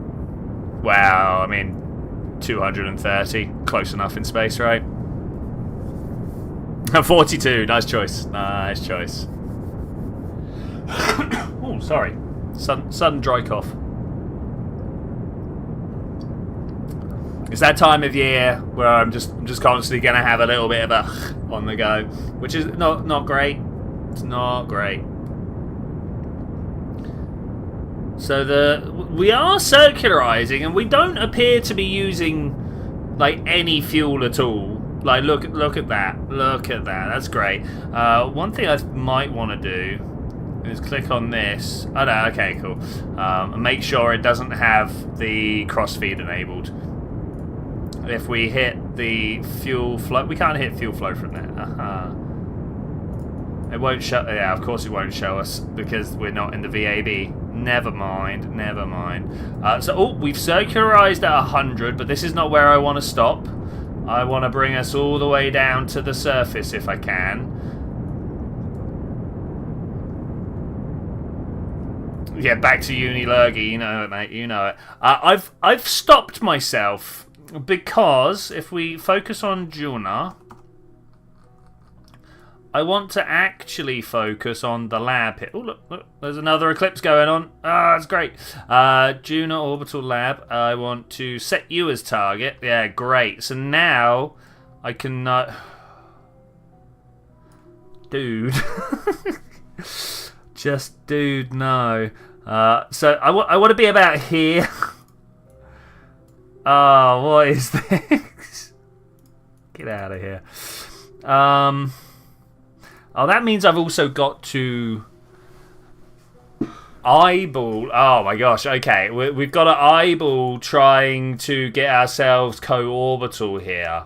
Wow, I mean, 230. Close enough in space, right? 42. Nice choice. Nice choice. Oh, sorry. Sudden dry cough. It's that time of year where I'm just constantly going to have a little bit of a on the go, which is not great. It's not great. So we are circularizing, and we don't appear to be using like any fuel at all. Like look at that. Look at that. That's great. One thing I might want to do is click on this. Oh no, okay, cool. And make sure it doesn't have the crossfeed enabled. If we hit the fuel flow, we can't hit fuel flow from there. It won't show. Yeah, of course it won't show us because we're not in the VAB. Never mind. Never mind. So we've circularized at 100, but this is not where I want to stop. I want to bring us all the way down to the surface if I can. Yeah, back to uni lurgy, you know it, mate, you know it. I've stopped myself because if we focus on Duna, I want to actually focus on the lab here. Oh, look, there's another eclipse going on. Ah, that's great. Duna Orbital Lab, I want to set you as target. Yeah, great. So now I can... Dude. Just dude, no. So I want to be about here. Oh, what is this? Get out of here. Oh, that means I've also got to eyeball. Oh my gosh. Okay, we've got to eyeball trying to get ourselves co-orbital here.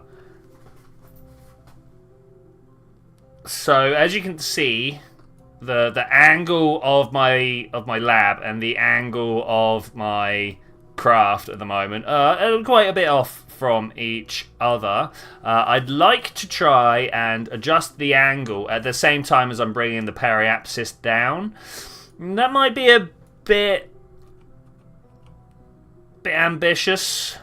So as you can see, the angle of my lab and the angle of my craft at the moment are quite a bit off from each other. I'd like to try and adjust the angle at the same time as I'm bringing the periapsis down. That might be a bit ambitious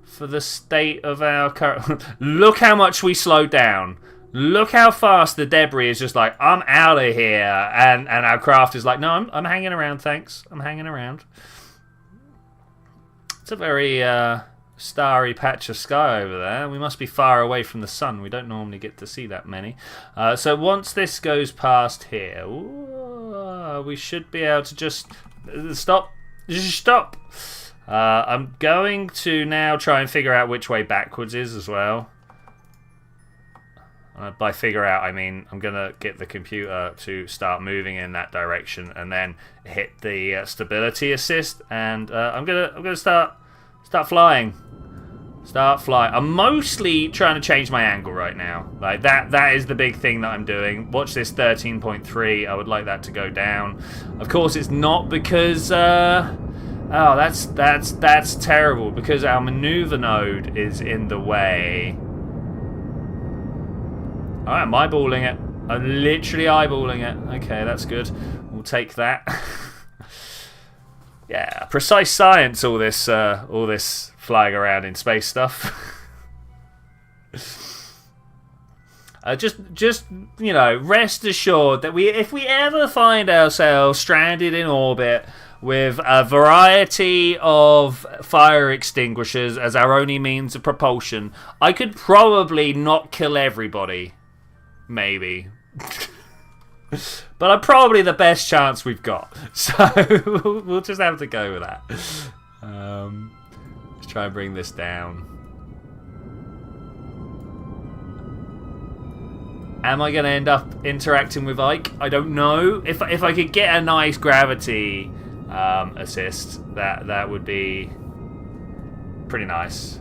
for the state of our current... Look how much we slowed down. Look how fast the debris is just like, I'm out of here. And our craft is like, no, I'm hanging around, thanks. I'm hanging around. It's a very starry patch of sky over there. We must be far away from the sun. We don't normally get to see that many. So once this goes past here, we should be able to just... Stop. Just stop. I'm going to now try and figure out which way backwards is as well. By figure out, I mean I'm gonna get the computer to start moving in that direction, and then hit the stability assist, and I'm gonna start flying. Start flying. I'm mostly trying to change my angle right now. Like that is the big thing that I'm doing. Watch this 13.3. I would like that to go down. Of course, it's not because. Oh, that's terrible because our maneuver node is in the way. I'm eyeballing it. I'm literally eyeballing it. Okay, that's good. We'll take that. Yeah, precise science. All this flying around in space stuff. Just you know, rest assured that if we ever find ourselves stranded in orbit with a variety of fire extinguishers as our only means of propulsion, I could probably not kill everybody. Maybe. But I'm probably the best chance we've got. So we'll just have to go with that. Let's try and bring this down. Am I going to end up interacting with Ike? I don't know. If I could get a nice gravity assist, that would be pretty nice.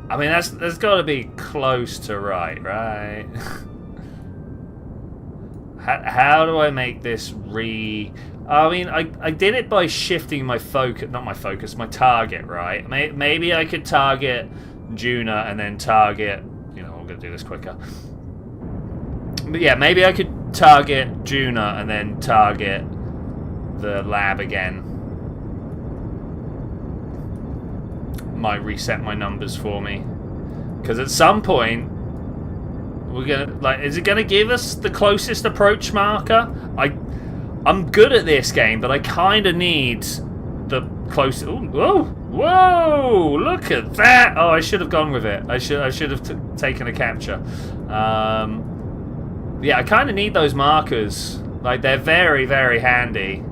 I mean, that's got to be close to right? How do I make this I mean, I did it by shifting my focus, not my focus, my target, right? Maybe I could target Duna and then target, you know, I'm going to do this quicker. But yeah, maybe I could target Duna and then target the lab again. Might reset my numbers for me. Because at some point, we're gonna, like, is it gonna give us the closest approach marker? I'm good at this game, but I kind of need the close. Ooh, whoa! Look at that! Oh, I should have gone with it. I should have taken a capture. Yeah, I kind of need those markers. Like, they're very, very handy.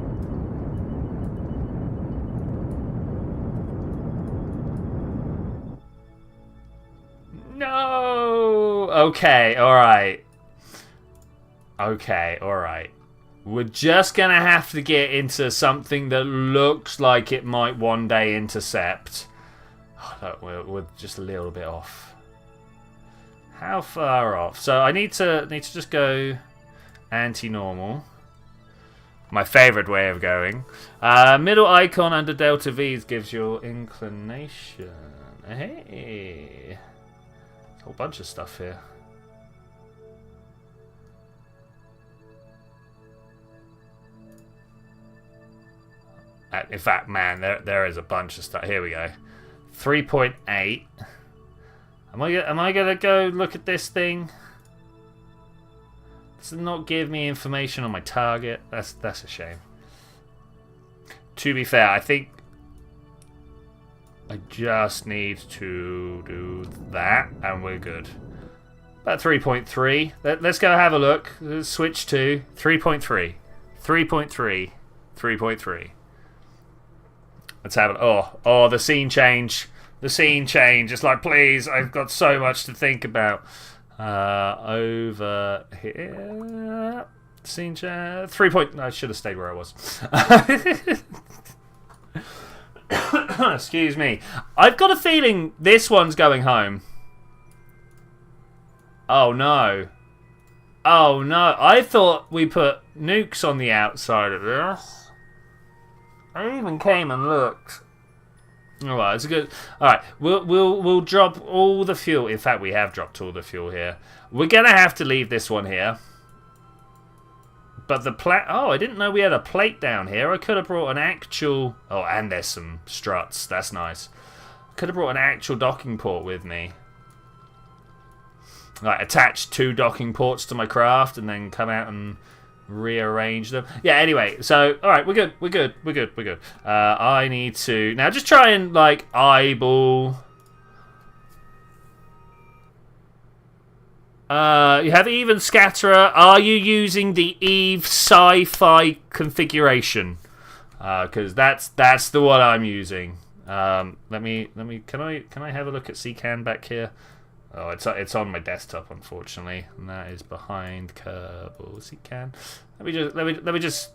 No! Okay, alright. Okay, alright. We're just going to have to get into something that looks like it might one day intercept. Oh, look, we're just a little bit off. How far off? So I need to just go anti-normal. My favourite way of going. Middle icon under delta V's gives your inclination. Hey. A whole bunch of stuff here. In fact, man, there is a bunch of stuff. Here we go. 3.8. Am I gonna go look at this thing? Does it not give me information on my target? That's a shame. To be fair, I think I just need to do that, and we're good. About 3.3. Let's go have a look. Let's switch to 3.3. 3.3. 3.3. Let's have it. Oh, the scene change. The scene change. It's like, please, I've got so much to think about. Over here. Scene change. 3 point. I should have stayed where I was. Excuse me. I've got a feeling this one's going home. Oh, no. Oh, no. I thought we put nukes on the outside of this. I even came and looked. All right, it's good. All right, we'll drop all the fuel. In fact, we have dropped all the fuel here. We're gonna have to leave this one here. But the I didn't know we had a plate down here. I could have brought an actual. Oh, and there's some struts. That's nice. Could have brought an actual docking port with me. Like, attach 2 docking ports to my craft and then come out and rearrange them. Yeah, anyway, so alright, we're good. I need to now just try and like eyeball. You have even scatterer. Are you using the Eve sci-fi configuration? Because that's the one I'm using. Let me can I have a look at CCAN back here? Oh, it's on my desktop, unfortunately, and that is behind Kerbal CCAN. Let me just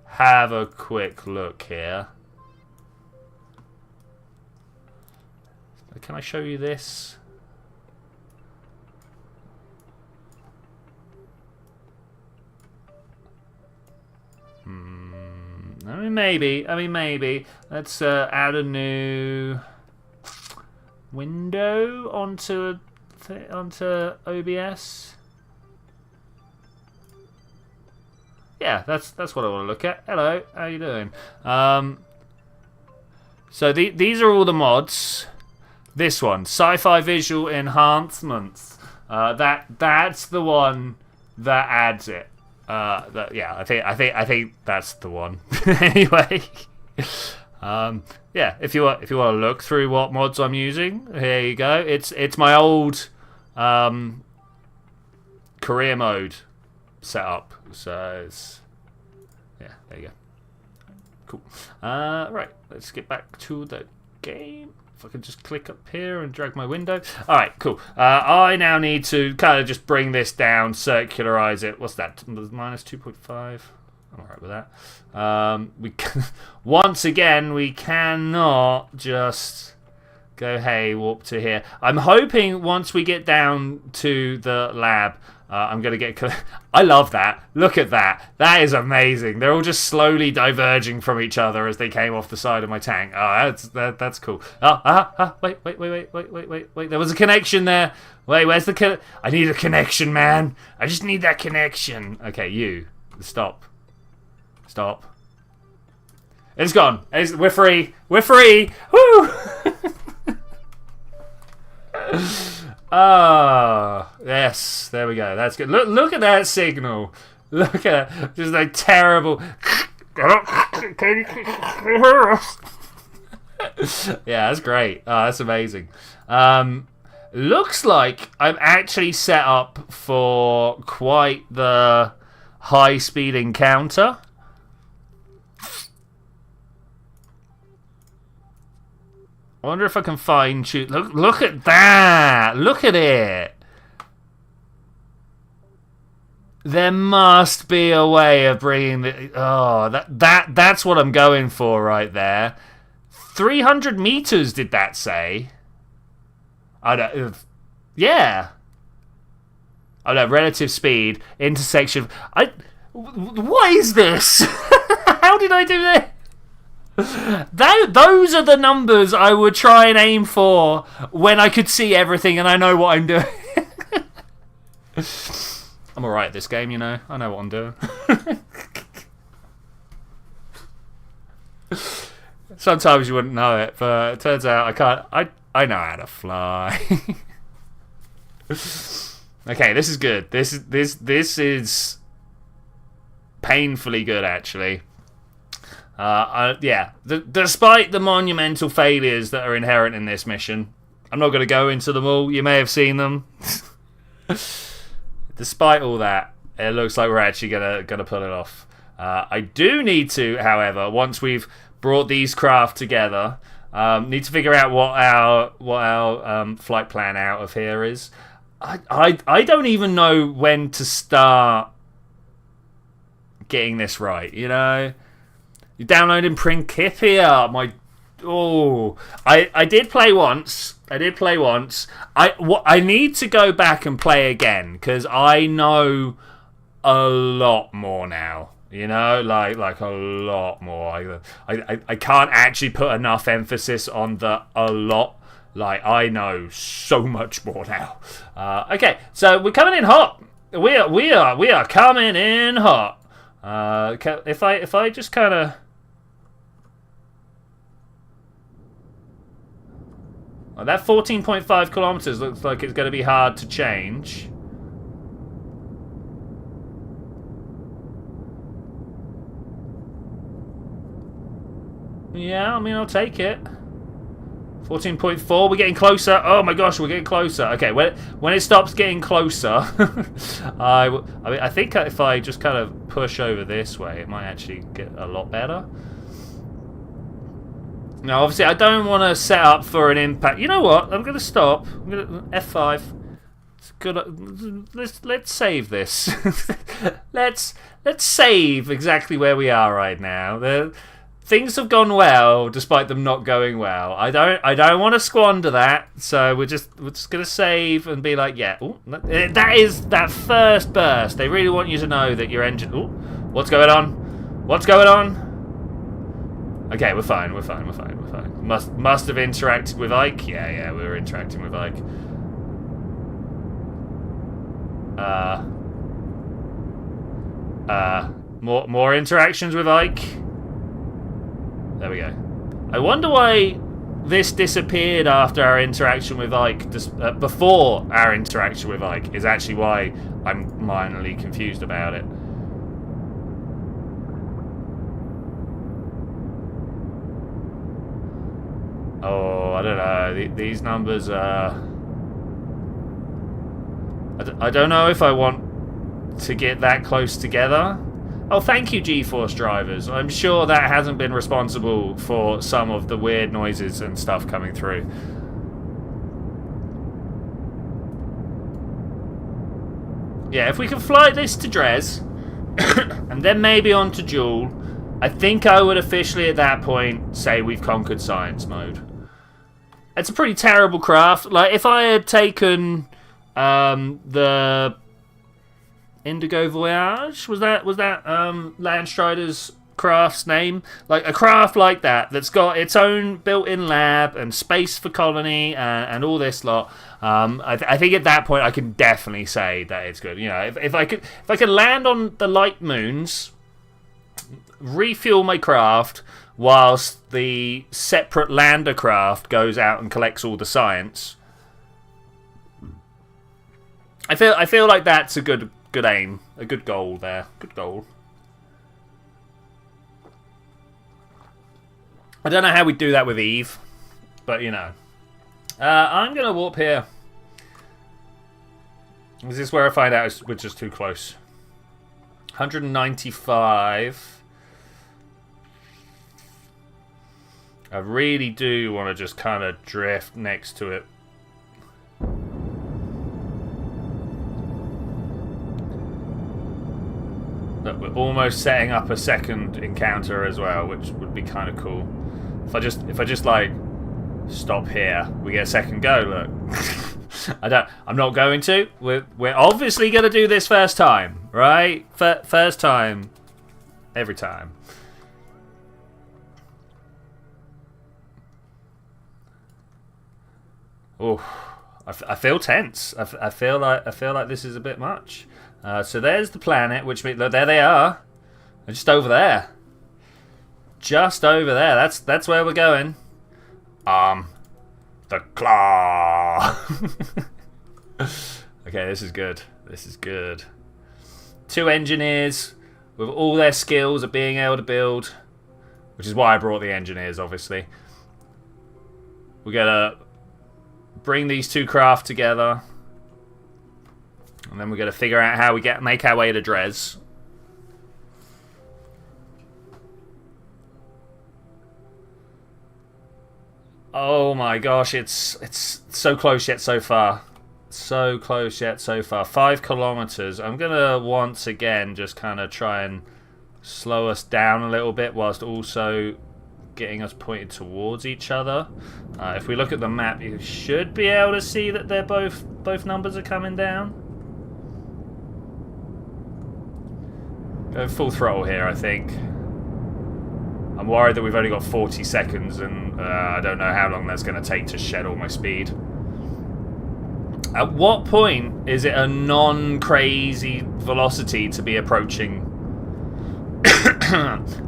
have a quick look here. Can I show you this? I mean, maybe. Let's add a new window onto OBS. Yeah, that's what I want to look at. Hello, how you doing? So these are all the mods. This one, sci-fi visual enhancements. That's the one that adds it. Yeah, I think that's the one. Anyway. Yeah, if you want to look through what mods I'm using, here you go. It's my old career mode setup. So it's, yeah, there you go. Cool. Right, let's get back to the game. If I can just click up here and drag my window. All right, cool. I now need to kind of just bring this down, circularize it. What's that? Minus 2.5. I'm alright with that. Once again, we cannot just go, hey, warp to here. I'm hoping once we get down to the lab, I'm going to get... I love that. Look at that. That is amazing. They're all just slowly diverging from each other as they came off the side of my tank. Oh, that's cool. Wait. There was a connection there. Wait, where's the... I need a connection, man. I just need that connection. Okay, you. Stop. It's gone. We're free. We're free. Woo! Ah, yes, there we go. That's good. Look at that signal. Look at just a terrible. Yeah, that's great. Oh, that's amazing. Looks like I'm actually set up for quite the high-speed encounter. I wonder if I can fine tune. Look at that! Look at it! There must be a way of bringing the... Oh, that's what I'm going for right there. 300 meters, did that say? I don't... Yeah. Oh no, relative speed, intersection... What is this? How did I do this? Those are the numbers I would try and aim for when I could see everything and I know what I'm doing. I'm alright at this game, you know. I know what I'm doing. Sometimes you wouldn't know it, but it turns out I can't. I know how to fly. Okay, this is good. This is painfully good, actually. Yeah, despite the monumental failures that are inherent in this mission, I'm not going to go into them all. You may have seen them. Despite all that, it looks like we're actually gonna pull it off. I do need to, however, once we've brought these craft together, need to figure out what our flight plan out of here is. I don't even know when to start getting this right. You know. You're downloading Principia. I did play once. I need to go back and play again because I know a lot more now. You know, like a lot more. I can't actually put enough emphasis on the a lot. Like I know so much more now. Okay, so we're coming in hot. We are coming in hot. If I just kind of. That 14.5 kilometers looks like it's going to be hard to change. Yeah, I mean, I'll take it. 14.4, we're getting closer. Oh my gosh, we're getting closer. Okay, when it stops getting closer, I think if I just kind of push over this way, it might actually get a lot better. Now, obviously, I don't want to set up for an impact. You know what? I'm going to stop. I'm going to F5. It's good. Let's save this. let's save exactly where we are right now. Things have gone well, despite them not going well. I don't want to squander that. So we're just going to save and be like, yeah. Ooh, that is that first burst. They really want you to know that your engine. Ooh, what's going on? What's going on? Okay, we're fine. Must have interacted with Ike. Yeah, we were interacting with Ike. More interactions with Ike. There we go. I wonder why this disappeared after our interaction with Ike. Before our interaction with Ike is actually why I'm minorly confused about it. Oh, I don't know. These numbers are... I don't know if I want to get that close together. Oh, thank you, GeForce drivers. I'm sure that hasn't been responsible for some of the weird noises and stuff coming through. Yeah, if we can fly this to Dres, and then maybe on to Joule, I think I would officially at that point say we've conquered science mode. It's a pretty terrible craft. Like, if I had taken the Indigo Voyage? Was that Landstrider's craft's name? Like a craft like that's got its own built-in lab and space for colony and all this lot. I think at that point I can definitely say that it's good. You know, if I could land on the light moons, refuel my craft whilst the separate lander craft goes out and collects all the science. I feel like that's a good aim, a good goal there. Good goal. I don't know how we do that with Eve, but you know. I'm gonna warp here. Is this where I find out we're just too close? 195. I really do want to just kind of drift next to it. Look, we're almost setting up a second encounter as well, which would be kind of cool. If I just like stop here, we get a second go. Look, I'm not going to. We're obviously going to do this first time, right? First time, every time. Oh, I feel tense. I feel like this is a bit much. So there's the planet, which means look, there they are. They're just over there. Just over there. That's where we're going. The claw. Okay, this is good. This is good. 2 engineers with all their skills of being able to build, which is why I brought the engineers, obviously. We're gonna bring these 2 craft together, and then we're gonna figure out how we make our way to Dres. Oh my gosh, it's so close yet so far. So close yet so far. 5 kilometers. I'm gonna once again just kind of try and slow us down a little bit whilst also getting us pointed towards each other. If we look at the map, you should be able to see that they're both numbers are coming down. Go full throttle here, I think. I'm worried that we've only got 40 seconds and I don't know how long that's going to take to shed all my speed. At what point is it a non-crazy velocity to be approaching?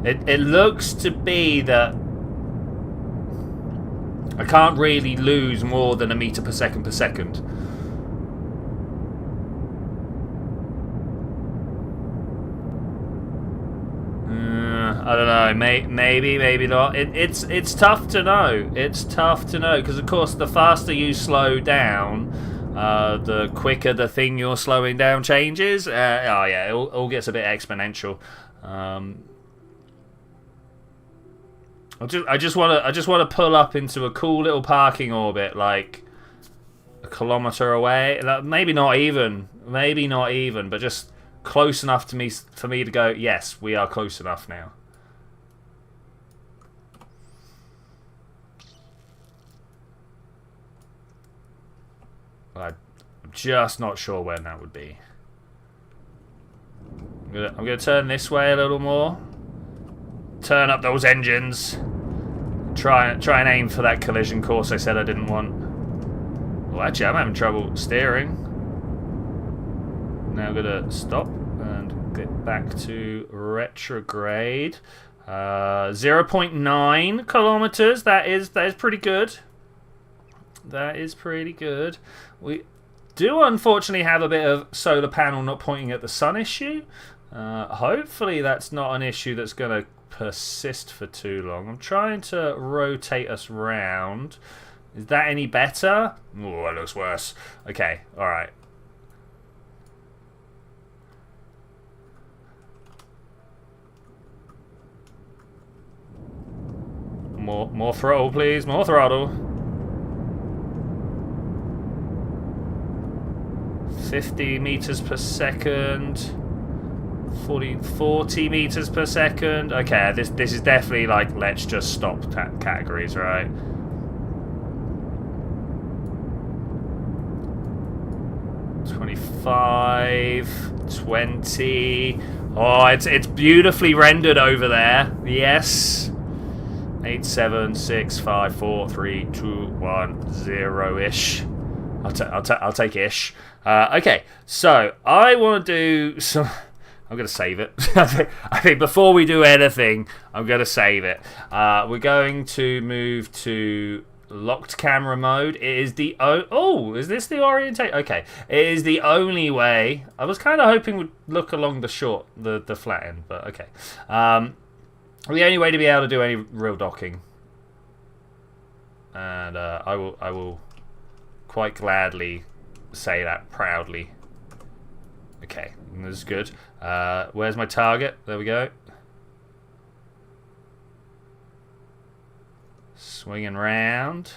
It looks to be that I can't really lose more than a meter per second per second. I don't know. Maybe not. It's tough to know. It's tough to know because, of course, the faster you slow down, the quicker the thing you're slowing down changes. Oh yeah, it all gets a bit exponential. I just want to pull up into a cool little parking orbit, like a kilometer away. Maybe not even, but just close enough to me for me to go. Yes, we are close enough now. I'm just not sure when that would be. I'm gonna turn this way a little more. Turn up those engines. Try and aim for that collision course I said I didn't want. Well, actually, I'm having trouble steering. Now I'm gonna stop and get back to retrograde. 0.9 kilometers. That is pretty good. That is pretty good. We do unfortunately have a bit of solar panel not pointing at the sun issue. Hopefully that's not an issue that's going to persist for too long. I'm trying to rotate us round. Is that any better? Oh, it looks worse. Okay, alright. More throttle, please. More throttle. 50 meters per second. 40 meters per second. Okay, this is definitely like let's just stop categories, right? 25, 20. Oh, it's beautifully rendered over there. Yes. 8, 7, 6, 5, 4, 3, 2, 1, 0 ish. I'll take ish. Okay, so I want to do some. I'm going to save it. I think before we do anything, I'm going to save it. We're going to move to locked camera mode. It is the is this the orientation? Okay, it is the only way. I was kind of hoping we'd look along the flat end, but okay. The only way to be able to do any real docking, and I will quite gladly say that proudly. Okay, this is good. Where's my target? There we go. Swinging round.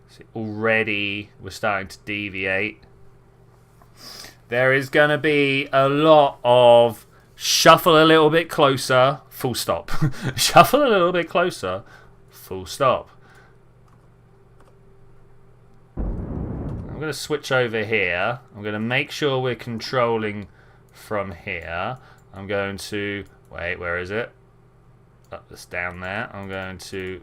See, already we're starting to deviate. There is going to be a lot of shuffle a little bit closer, full stop. Shuffle a little bit closer, full stop. I'm going to switch over here. I'm going to make sure we're controlling from here. I'm going to... Wait, where is it? Up this down there. I'm going to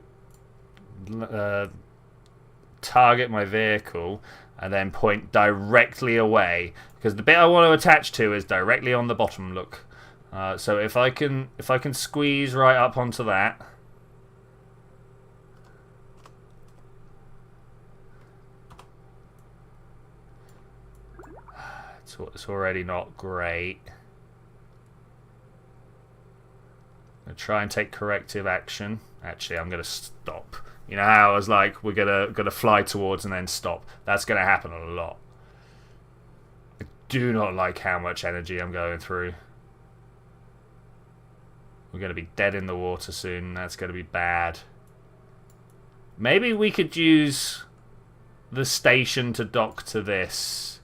target my vehicle and then point directly away, because the bit I want to attach to is directly on the bottom. Look, so if I can squeeze right up onto that. It's already not great. I'm gonna try and take corrective action. Actually, I'm gonna stop. You know how I was like, we're gonna fly towards and then stop. That's gonna happen a lot. I do not like how much energy I'm going through. We're gonna be dead in the water soon. That's gonna be bad. Maybe we could use the station to dock to this.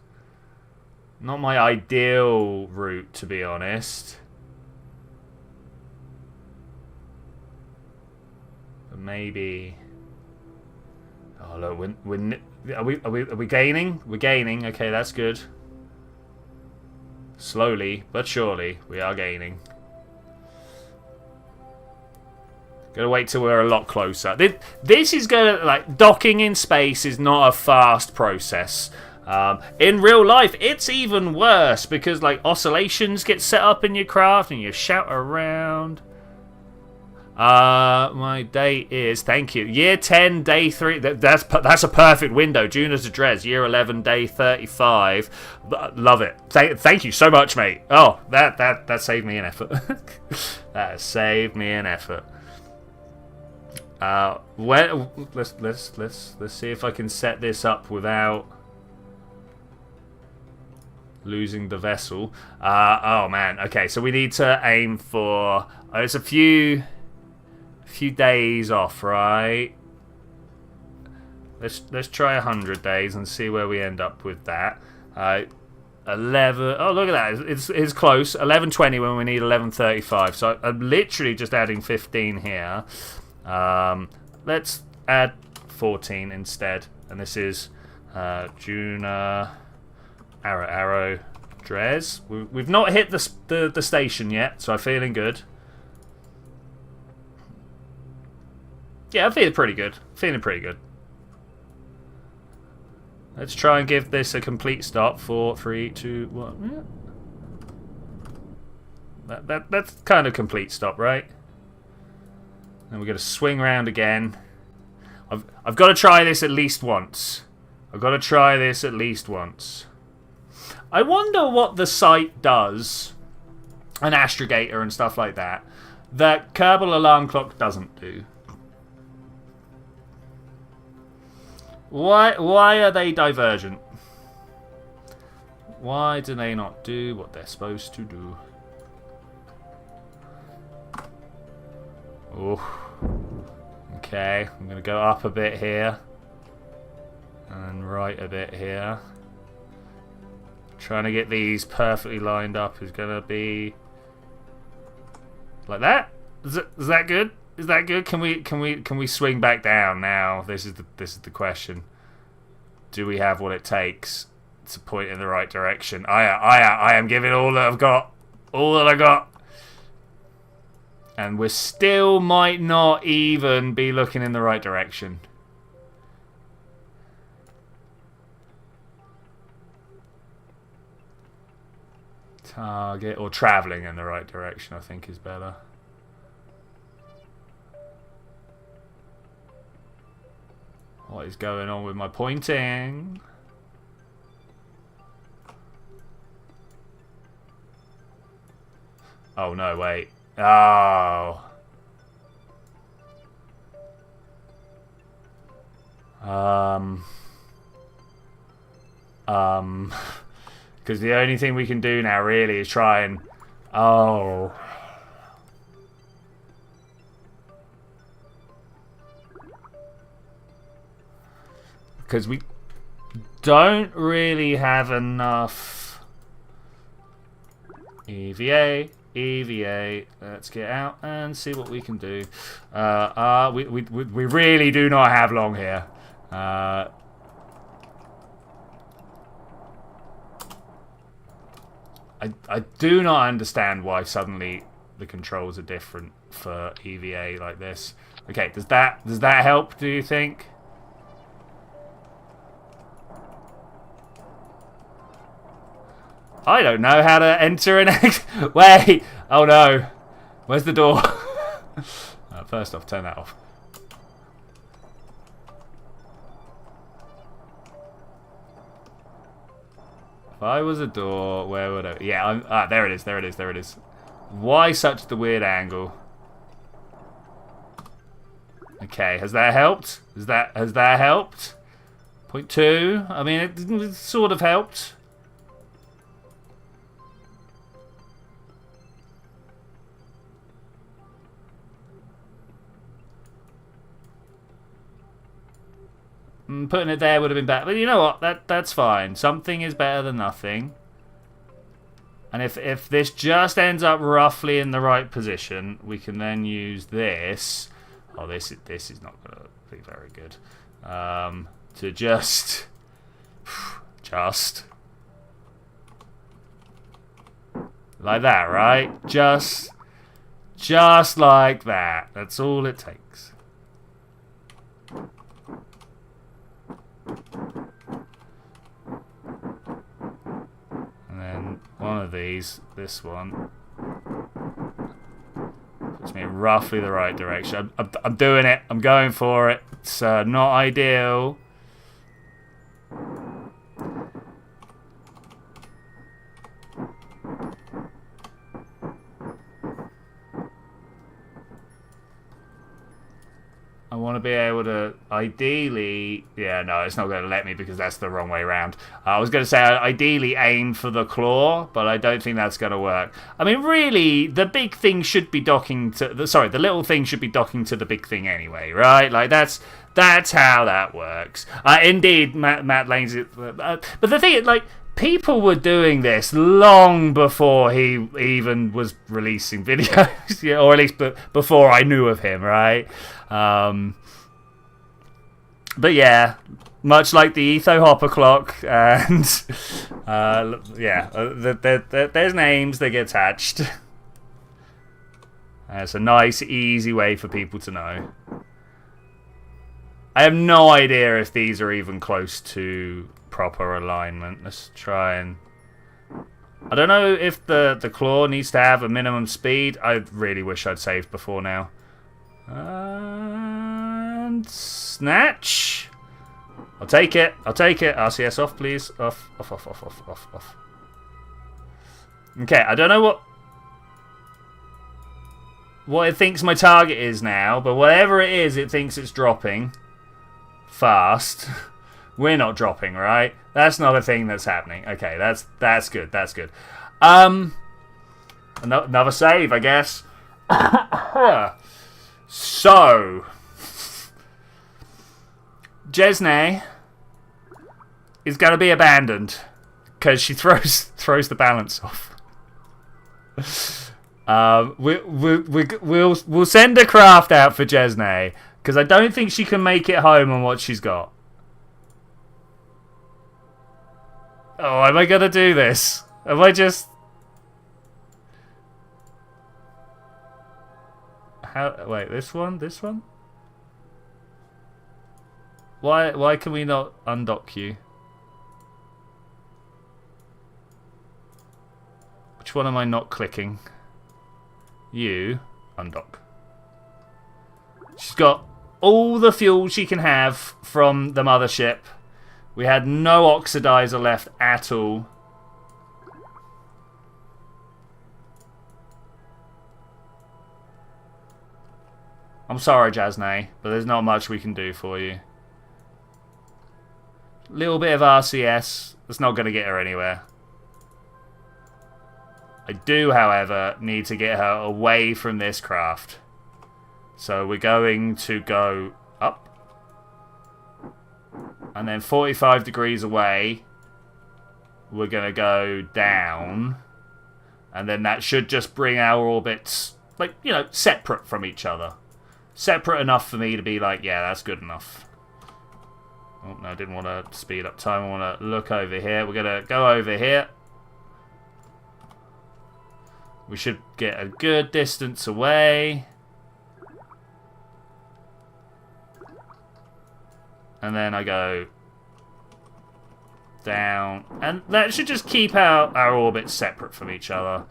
Not my ideal route, to be honest. But maybe. Oh look, are we gaining? We're gaining. Okay, that's good. Slowly but surely, we are gaining. Gonna wait till we're a lot closer. This is gonna, like, docking in space is not a fast process. In real life, it's even worse because, like, oscillations get set up in your craft and you shout around. My date is, thank you, year 10, day 3. That's a perfect window. Duna to Dres, year 11, day 35. Love it. Thank you so much, mate. Oh, that saved me an effort. That saved me an effort. Let's see if I can set this up without losing the vessel. Oh man. Okay, so we need to aim for. It's a few days off, right? Let's try 100 days and see where we end up with that. 11. Oh, look at that. It's close. 11:20 when we need 11:35. So I'm literally just adding 15 here. Let's add 14 instead, and this is Duna. Arrow, Dres. We've not hit the station yet, so I'm feeling good. Yeah, I'm feeling pretty good. Let's try and give this a complete stop. 4, 3, 2, 1. Yeah. That's kind of complete stop, right? And we're gonna swing round again. I've got to try this at least once. I wonder what the site does, an astrogator and stuff like that Kerbal Alarm Clock doesn't do. Why are they divergent? Why do they not do what they're supposed to do? Oh. Okay, I'm going to go up a bit here. And right a bit here. Trying to get these perfectly lined up is going to be like that. Is that good? Is that good? Can we swing back down now? This is the question. do we have what it takes to point in the right direction? I am giving all that I've got. All that I got. And we still might not even be looking in the right direction. Target, or travelling in the right direction, I think is better. What is going on with my pointing? Oh no, wait. Oh. Because the only thing we can do now really is try and... Oh. Because we don't really have enough... EVA. Let's get out and see what we can do. We really do not have long here. I do not understand why suddenly the controls are different for EVA like this. Okay, does that help, do you think? I don't know how to enter an exit. Wait! Oh no. Where's the door? First off, turn that off. If I was a door, where would I... Yeah, there it is, there it is, there it is. Why such the weird angle? Okay, has that helped? Has that helped? Point 2. I mean, it sort of helped. Putting it there would have been better. But you know what? That's fine. Something is better than nothing. And if this just ends up roughly in the right position, we can then use this. Oh, this is not going to be very good. To just like that, right? Just like that. That's all it takes. And then one of these, this one, puts me in roughly the right direction. I'm doing it. I'm going for it. It's not ideal. I want to be able to, ideally... Yeah, no, it's not going to let me because that's the wrong way around. I was going to say, ideally aim for the claw, but I don't think that's going to work. I mean, really, the big thing should be docking to... the little thing should be docking to the big thing anyway, right? Like, that's how that works. Indeed, Matt Lane's... but the thing is, like... People were doing this long before he even was releasing videos, yeah, or at least before I knew of him, right? But yeah, much like the Etho Hopper clock, and there's names that get attached. It's a nice, easy way for people to know. I have no idea if these are even close to proper alignment. Let's try and... I don't know if the claw needs to have a minimum speed. I really wish I'd saved before now. And... snatch! I'll take it. I'll take it. RCS off, please. Off. Okay, I don't know what it thinks my target is now, but whatever it is, it thinks it's dropping fast. We're not dropping, right? That's not a thing that's happening. Okay, that's good. That's good. Another save, I guess. So, Jesne is going to be abandoned because she throws the balance off. We'll send a craft out for Jesne because I don't think she can make it home on what she's got. Oh, am I gonna do this? Am I just... How? Wait, this one? This one? Why can we not undock you? Which one am I not clicking? You. Undock. She's got all the fuel she can have from the mothership. We had no oxidizer left at all. I'm sorry, Jasnay, but there's not much we can do for you. Little bit of RCS. That's not going to get her anywhere. I do, however, need to get her away from this craft. So we're going to go up. And then 45 degrees away, we're going to go down. And then that should just bring our orbits, like, you know, separate from each other. Separate enough for me to be like, yeah, that's good enough. Oh, no, I didn't want to speed up time. I want to look over here. We're going to go over here. We should get a good distance away. And then I go down. And that should just keep our orbits separate from each other.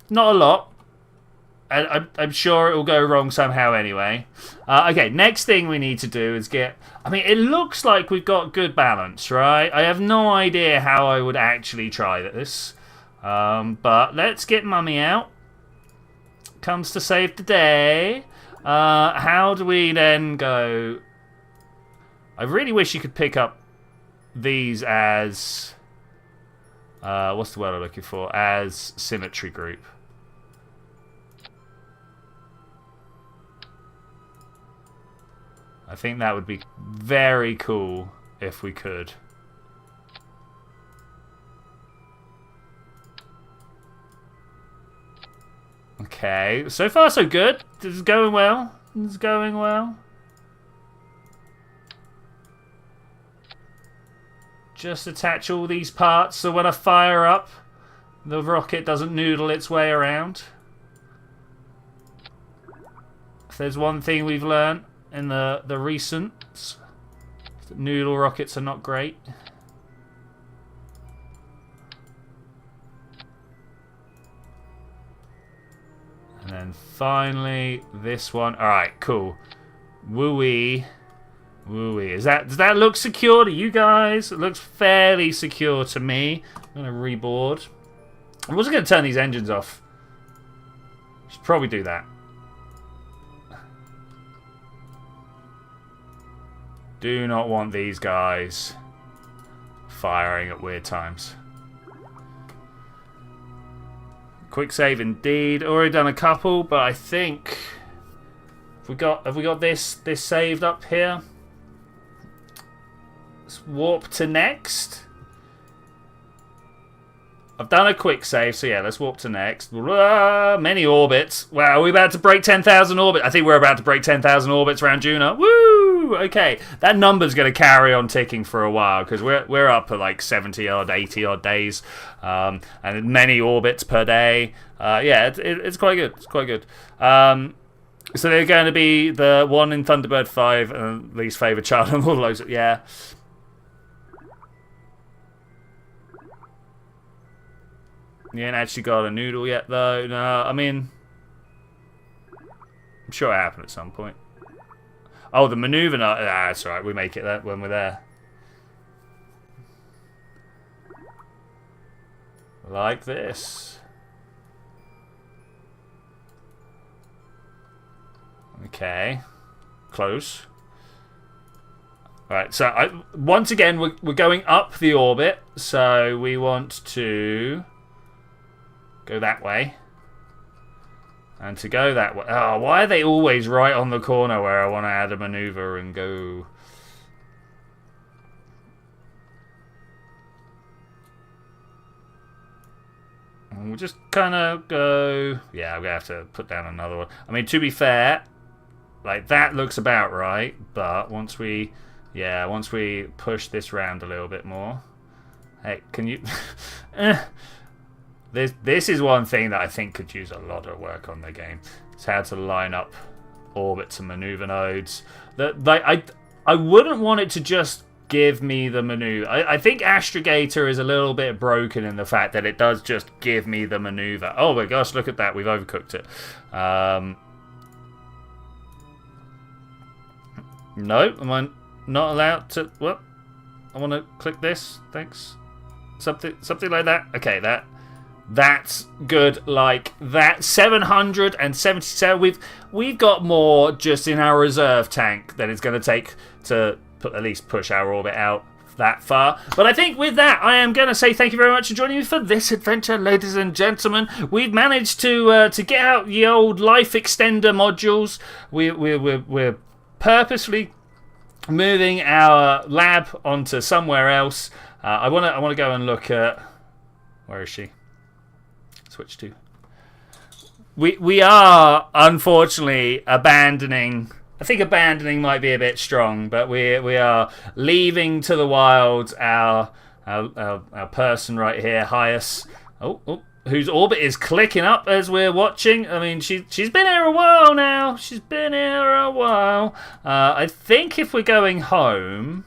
Not a lot. I'm sure it will go wrong somehow anyway. Okay, next thing we need to do is get... I mean, it looks like we've got good balance, right? I have no idea how I would actually try this. But let's get Mummy out. Comes to save the day. How do we then go... I really wish you could pick up these as... what's the word I'm looking for? As symmetry group. I think that would be very cool if we could. Okay, so far so good. This is going well. This is going well. Just attach all these parts so when I fire up, the rocket doesn't noodle its way around. If there's one thing we've learned in the recent, noodle rockets are not great. And then finally this one. Alright, cool. Wooey. Wooey. Does that look secure to you guys? It looks fairly secure to me. I'm gonna reboard. I wasn't gonna turn these engines off. Should probably do that. Do not want these guys firing at weird times. Quick save indeed. Already done a couple, but I think have we got this saved up here? Let's warp to next. I've done a quick save, so yeah, let's warp to next. Many orbits. Wow, we're about to break 10,000 orbits. I think we're about to break 10,000 orbits around Duna. Woo! Okay, that number's going to carry on ticking for a while because we're up at like 70 odd, 80 odd days, and many orbits per day. Yeah, it's quite good. It's quite good. So they're going to be the one in Thunderbird 5 and least favored child and all those. Yeah. You ain't actually got a noodle yet, though. No, I mean... I'm sure it happened at some point. Oh, the maneuver... that's alright. We make it when we're there. Like this. Okay. Close. Alright, so once again, we're going up the orbit. So we want to... go that way. And to go that way... Oh, why are they always right on the corner where I want to add a maneuver and go... And we'll just kind of go... Yeah, I'm going to have to put down another one. I mean, to be fair, like, that looks about right. But once we... Yeah, once we push this round a little bit more... Hey, can you... This is one thing that I think could use a lot of work on the game. It's how to line up orbits and maneuver nodes. I wouldn't want it to just give me the maneuver. I think Astrogator is a little bit broken in the fact that it does just give me the maneuver. Oh my gosh, look at that. We've overcooked it. No, am I not allowed to... What? I want to click this. Thanks. Something like that. Okay, that's good. Like that. 777. We've got more just in our reserve tank than it's going to take to at least push our orbit out that far. But I think with that, I am going to say thank you very much for joining me for this adventure, ladies and gentlemen. We've managed to get out the old life extender modules. We're purposely moving our lab onto somewhere else. I want to go and look at... Where is she? Switch to... We are, unfortunately, abandoning... I think abandoning might be a bit strong, but we are leaving to the wilds our person right here, Hyas. Oh, whose orbit is clicking up as we're watching. I mean, she's been here a while now. She's been here a while. I think if we're going home...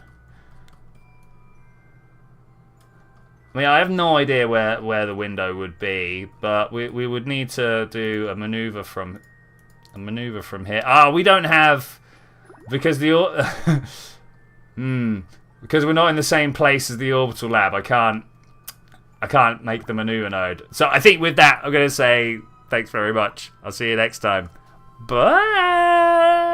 I mean, I have no idea where the window would be, but we would need to do a maneuver from here. We don't have, because because we're not in the same place as the orbital lab. I can't make the maneuver node. So I think with that, I'm going to say thanks very much. I'll see you next time. Bye.